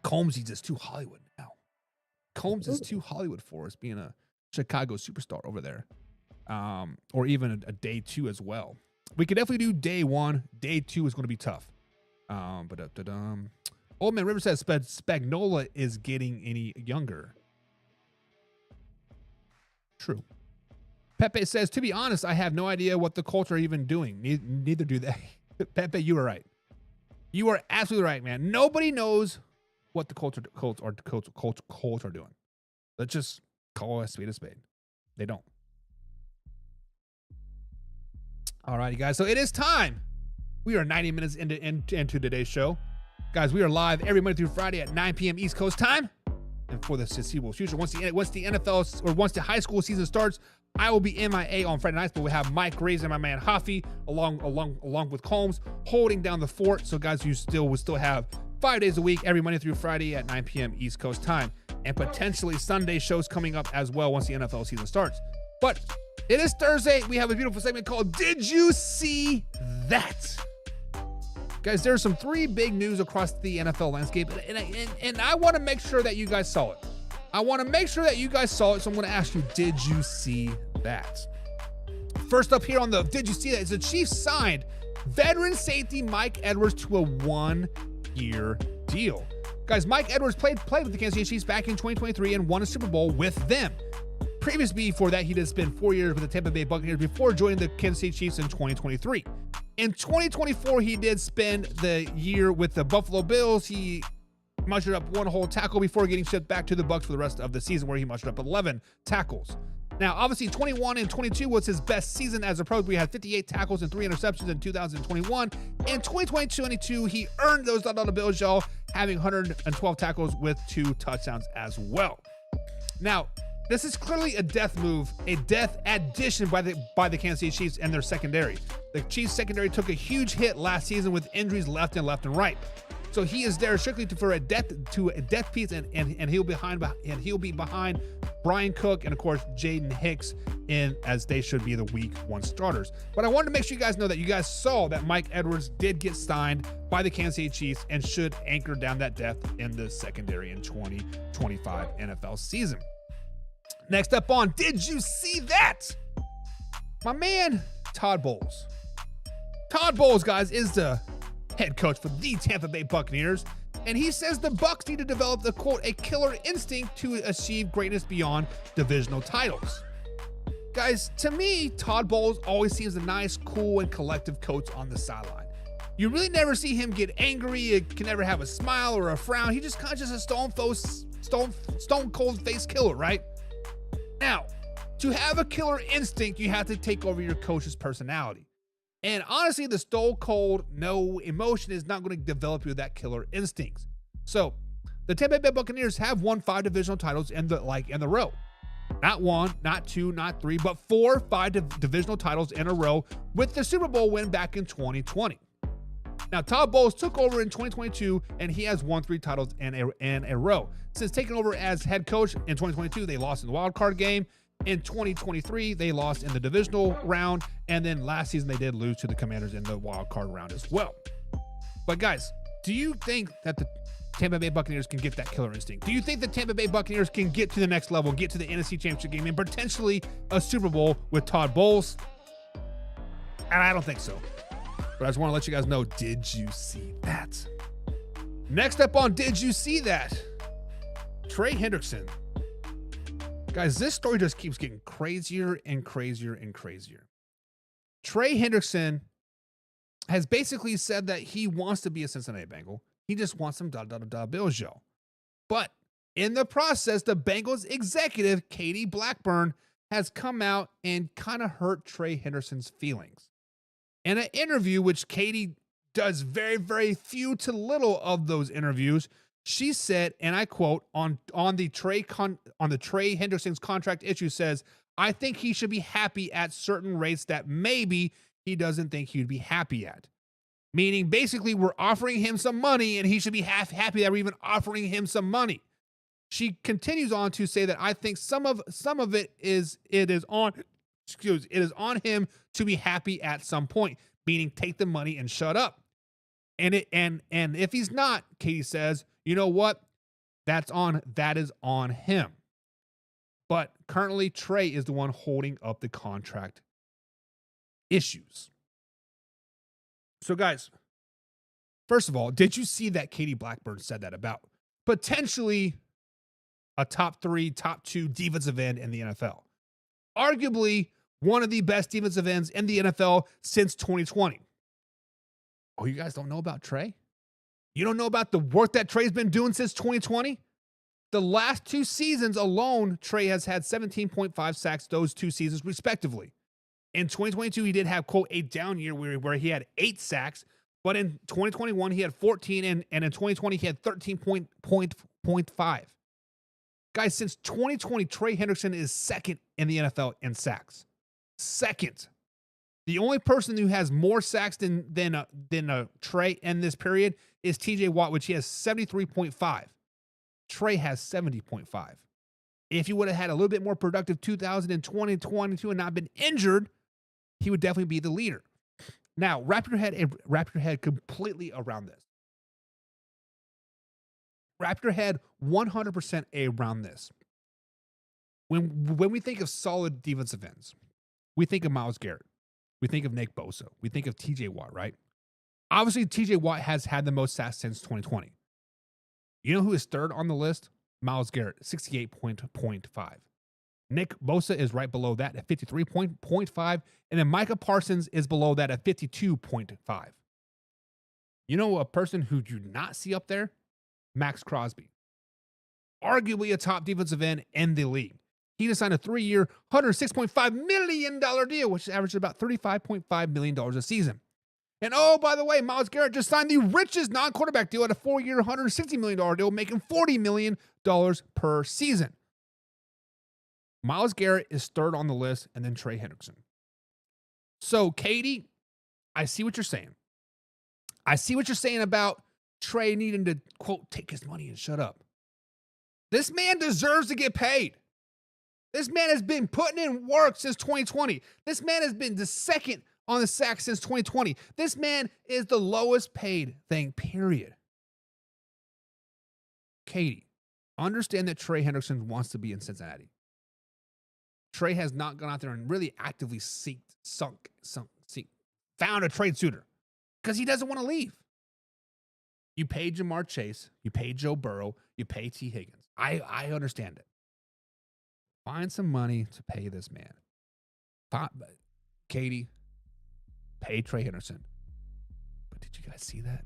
Combsy's just too Hollywood now. Combs is too Hollywood for us, being a Chicago superstar over there. Or even a day 2 as well. We could definitely do day 1. Day 2 is going to be tough. Old Man River says Spagnola is getting any younger. True. Pepe says, to be honest, I have no idea what the Colts are even doing. Neither do they. Pepe, you are right. You are absolutely right, man. Nobody knows what the Colts are doing. Let's just call a spade a spade. They don't. All righty, guys. So it is time. We are 90 minutes into today's show. Guys, we are live every Monday through Friday at 9 p.m. East Coast time. And for the foreseeable future, once the NFL or once the high school season starts, I will be MIA on Friday nights, but we have Mike Graves and my man Hoffy along with Combs holding down the fort. So guys, will still have 5 days a week, every Monday through Friday at 9 p.m. East Coast time, and potentially Sunday shows coming up as well once the NFL season starts. But it is Thursday. We have a beautiful segment called Did You See That? Guys, there's some 3 big news across the NFL landscape, and I want to make sure that you guys saw it. So I'm going to ask you, did you see that? First up here on the Did You See That is the Chiefs signed veteran safety Mike Edwards to a 1-year deal. Guys, Mike Edwards played with the Kansas City Chiefs back in 2023 and won a Super Bowl with them. Previously, before that, he did spend 4 years with the Tampa Bay Buccaneers before joining the Kansas City Chiefs in 2023. In 2024, he did spend the year with the Buffalo Bills. He mustered up 1 whole tackle before getting shipped back to the Bucs for the rest of the season, where he mustered up 11 tackles. Now, obviously, 21 and 22 was his best season as a pro. We had 58 tackles and 3 interceptions in 2021. In 2022, he earned those $1 bills, y'all, having 112 tackles with 2 touchdowns as well. Now, this is clearly a death move, a death addition by the Kansas City Chiefs and their secondary. The Chiefs secondary took a huge hit last season with injuries left and right. So he is there strictly for a death piece, and he'll be behind Brian Cook and of course Jaden Hicks as they should be the week 1 starters. But I wanted to make sure you guys know that you guys saw that Mike Edwards did get signed by the Kansas City Chiefs and should anchor down that depth in the secondary in 2025 NFL season. Next up on Did You See That? My man, Todd Bowles. Todd Bowles, guys, is the head coach for the Tampa Bay Buccaneers, and he says the Bucs need to develop the, quote, a killer instinct to achieve greatness beyond divisional titles. Guys, to me, Todd Bowles always seems a nice, cool, and collective coach on the sideline. You really never see him get angry. He can never have a smile or a frown. He just kind of just a stone cold face killer, right? Now, to have a killer instinct, you have to take over your coach's personality. And honestly, the stone cold, no emotion is not going to develop you that killer instincts. So the Tampa Bay Buccaneers have won 5 divisional titles in the row. Not 1, not 2, not 3, but 5 divisional titles in a row with the Super Bowl win back in 2020. Now, Todd Bowles took over in 2022, and he has won 3 titles in a row. Since taking over as head coach in 2022, they lost in the wild card game. In 2023, they lost in the divisional round, and then last season they did lose to the Commanders in the wild card round as well. But guys, do you think that the Tampa Bay Buccaneers can get that killer instinct? Do you think the Tampa Bay Buccaneers can get to the next level, get to the NFC Championship game, and potentially a Super Bowl with Todd Bowles? And I don't think so. But I just want to let you guys know, did you see that? Next up on Did You See That? Trey Hendrickson. Guys, this story just keeps getting crazier and crazier and crazier. Trey Hendrickson has basically said that he wants to be a Cincinnati Bengal. He just wants some Bills, yo. But in the process, the Bengals executive, Katie Blackburn, has come out and kind of hurt Trey Hendrickson's feelings. In an interview, which Katie does very, very few to little of those interviews, she said, and I quote, on the Trey Hendrickson's contract issue, says, "I think he should be happy at certain rates that maybe he doesn't think he'd be happy at." Meaning, basically, we're offering him some money, and he should be happy that we're even offering him some money. She continues on to say that I think some of it is on him to be happy at some point, meaning take the money and shut up. And if he's not, Katie says, you know what? That is on him. But currently, Trey is the one holding up the contract issues. So, guys, first of all, did you see that Katie Blackburn said that about potentially a top 3, top 2 defensive end in the NFL? Arguably one of the best defensive ends in the NFL since 2020. Oh, you guys don't know about Trey? You don't know about the work that Trey's been doing since 2020? The last 2 seasons alone, Trey has had 17.5 sacks those 2 seasons respectively. In 2022, he did have, quote, a down year where he had 8 sacks, but in 2021, he had 14, and in 2020, he had 13.5. Guys, since 2020, Trey Hendrickson is second in the NFL in sacks. Second. The only person who has more sacks than Trey in this period is TJ Watt, which he has 73.5. Trey has 70.5. If he would have had a little bit more productive 2020, 2022 and not been injured, he would definitely be the leader. Now, wrap your head completely around this. Wrap your head 100% around this. When we think of solid defensive ends, we think of Myles Garrett. We think of Nick Bosa. We think of TJ Watt, right? Obviously, TJ Watt has had the most sacks since 2020. You know who is third on the list? Myles Garrett, 68.5. Nick Bosa is right below that at 53.5. And then Micah Parsons is below that at 52.5. You know a person who you do not see up there? Max Crosby. Arguably a top defensive end in the league. He just signed a 3-year, $106.5 million deal, which averages about $35.5 million a season. And oh, by the way, Myles Garrett just signed the richest non-quarterback deal at a 4-year, $160 million deal, making $40 million per season. Myles Garrett is third on the list, and then Trey Hendrickson. So, Katie, I see what you're saying. I see what you're saying about Trey needing to, quote, take his money and shut up. This man deserves to get paid. This man has been putting in work since 2020. This man has been the second on the sack since 2020. This man is the lowest paid thing, period. Katie, understand that Trey Hendrickson wants to be in Cincinnati. Trey has not gone out there and really actively found a trade suitor because he doesn't want to leave. You pay Jamar Chase, you pay Joe Burrow, you pay T. Higgins. I understand it. Find some money to pay this man. Katie, pay Trey Hendrickson. But did you guys see that?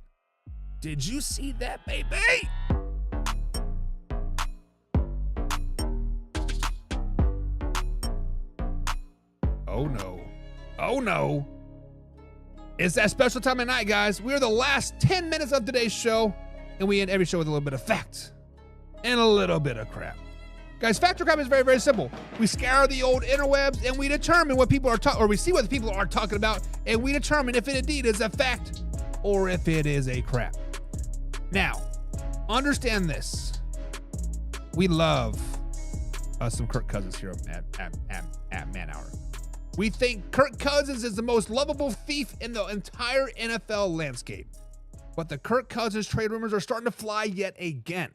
Did you see that, baby? Oh no. Oh no. It's that special time of night, guys. We're the last 10 minutes of today's show, and we end every show with a little bit of fact and a little bit of crap. Guys, fact or crap is very, very simple. We scour the old interwebs, and we determine what people are talking, or we see what the people are talking about, and we determine if it indeed is a fact or if it is a crap. Now, understand this. We love some Kirk Cousins here at Man Hour. We think Kirk Cousins is the most lovable thief in the entire NFL landscape. But the Kirk Cousins trade rumors are starting to fly yet again.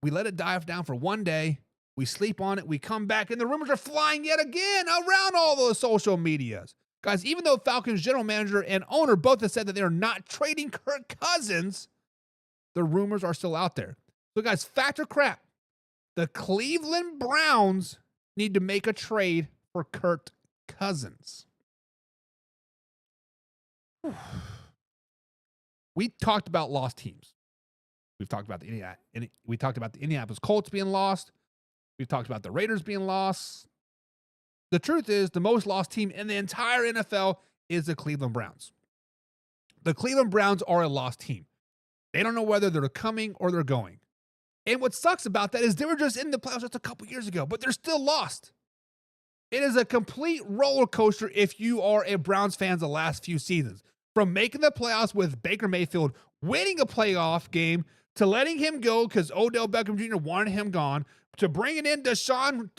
We let it die down for one day. We sleep on it. We come back, and the rumors are flying yet again around all those social medias. Guys, even though Falcons general manager and owner both have said that they're not trading Kirk Cousins, the rumors are still out there. So, guys, fact or crap, the Cleveland Browns need to make a trade for Kirk Cousins. We talked about lost teams. We've talked about the Indianapolis Colts being lost. We've talked about the Raiders being lost. The truth is, the most lost team in the entire NFL is the Cleveland Browns. The Cleveland Browns are a lost team. They don't know whether they're coming or they're going. And what sucks about that is they were just in the playoffs just a couple years ago, but they're still lost. It is a complete roller coaster if you are a Browns fan the last few seasons. From making the playoffs with Baker Mayfield, winning a playoff game, to letting him go because Odell Beckham Jr. wanted him gone, to bringing in Deshaun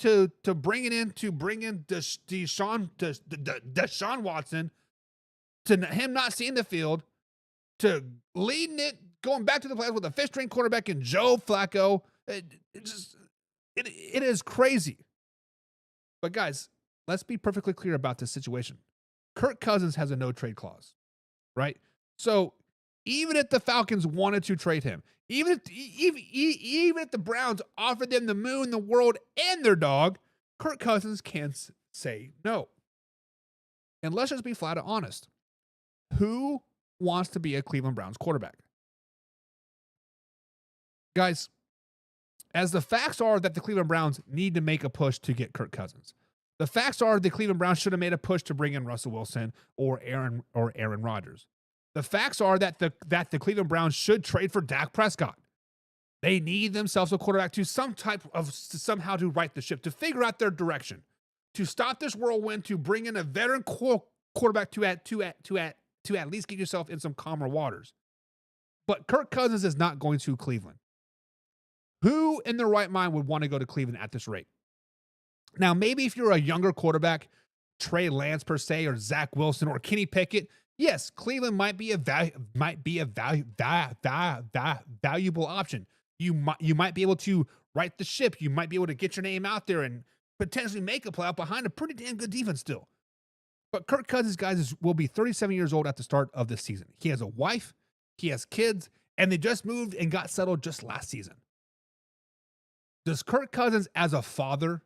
Deshaun Watson, to him not seeing the field, to leading it, going back to the playoffs with a fifth-string quarterback in Joe Flacco. It is crazy. But guys, let's be perfectly clear about this situation. Kirk Cousins has a no-trade clause, right? So even if the Falcons wanted to trade him, even if the Browns offered them the moon, the world, and their dog, Kirk Cousins can't say no. And let's just be flat out honest. Who wants to be a Cleveland Browns quarterback? Guys, as the facts are that the Cleveland Browns need to make a push to get Kirk Cousins. The facts are the Cleveland Browns should have made a push to bring in Russell Wilson or Aaron Rodgers. The facts are that the Cleveland Browns should trade for Dak Prescott. They need themselves a quarterback to somehow to right the ship, to figure out their direction, to stop this whirlwind, to bring in a veteran quarterback to at least get yourself in some calmer waters. But Kirk Cousins is not going to Cleveland. Who in their right mind would want to go to Cleveland at this rate? Now, maybe if you're a younger quarterback, Trey Lance per se, or Zach Wilson, or Kenny Pickett, yes, Cleveland might be a valuable option. You might be able to right the ship. You might be able to get your name out there and potentially make a playoff behind a pretty damn good defense still. But Kirk Cousins, guys, will be 37 years old at the start of this season. He has a wife, he has kids, and they just moved and got settled just last season. Does Kirk Cousins, as a father,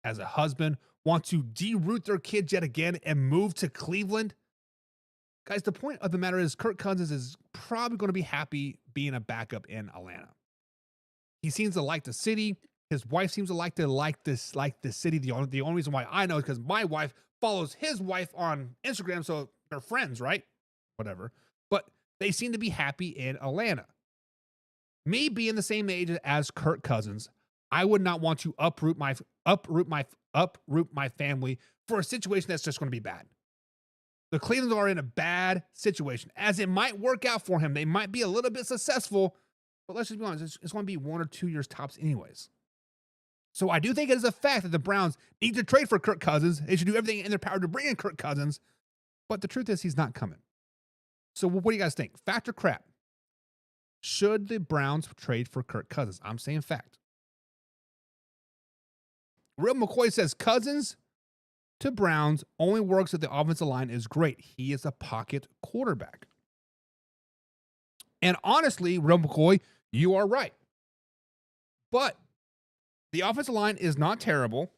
as a husband, want to deroot their kids yet again and move to Cleveland? Guys, the point of the matter is Kirk Cousins is probably going to be happy being a backup in Atlanta. He seems to like the city. His wife seems to like the city. The only reason why I know is because my wife follows his wife on Instagram, so they're friends, right? Whatever. But they seem to be happy in Atlanta. Me being the same age as Kirk Cousins, I would not want to uproot my family for a situation that's just going to be bad. The Clevelands are in a bad situation. As it might work out for him, they might be a little bit successful, but let's just be honest, it's going to be 1 or 2 years tops anyways. So I do think it is a fact that the Browns need to trade for Kirk Cousins. They should do everything in their power to bring in Kirk Cousins, but the truth is he's not coming. So what do you guys think? Fact or crap? Should the Browns trade for Kirk Cousins? I'm saying fact. Real McCoy says Cousins to Browns only works if the offensive line is great. He is a pocket quarterback. And honestly, Real McCoy, you are right. But the offensive line is not terrible.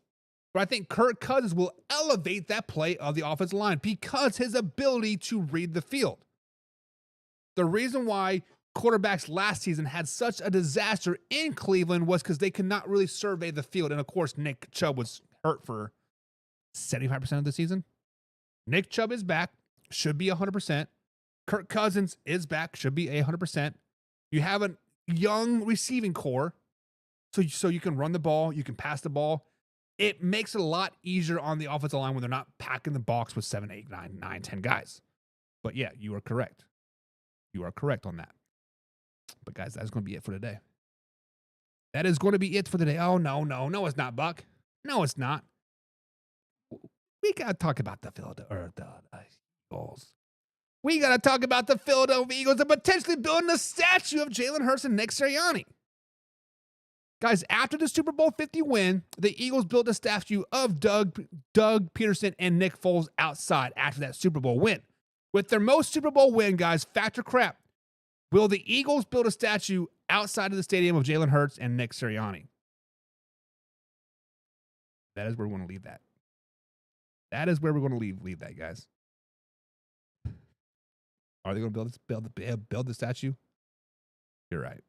But I think Kirk Cousins will elevate that play of the offensive line because his ability to read the field. The reason why quarterbacks last season had such a disaster in Cleveland was because they could not really survey the field. And of course, Nick Chubb was hurt for 75% of the season. Nick Chubb is back. should be 100%. Kirk Cousins is back, should be 100%. You have a young receiving core, so you can run the ball, you can pass the ball. It makes it a lot easier on the offensive line when they're not packing the box with 7, 8, 9, 10 guys. But yeah, you are correct. You are correct on that. But guys, that's going to be it for today. That is going to be it for today. Oh, no, it's not, Buck. No, it's not. We got to talk about the Eagles. We got to talk about the Philadelphia Eagles and potentially building a statue of Jalen Hurts and Nick Sirianni. Guys, after the Super Bowl 50 win, the Eagles built a statue of Doug Peterson and Nick Foles outside after that Super Bowl win. With their most Super Bowl win, guys, factor crap. Will the Eagles build a statue outside of the stadium of Jalen Hurts and Nick Sirianni? That is where we want to leave that. That is where we're going to leave that, guys. Are they going to build the statue? You're right.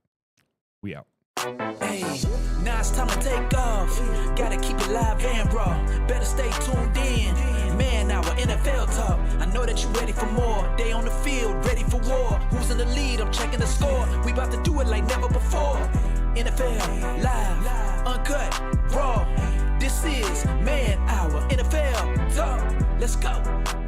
We out. Hey, now it's time to take off. Gotta keep it live and raw. Better stay tuned in. Man, our NFL talk. I know that you're ready for more. They on the field, ready for war. Who's in the lead? I'm checking the score. We about to do it like never before. NFL live, uncut, raw. This is Man Hour NFL Talk. Let's go.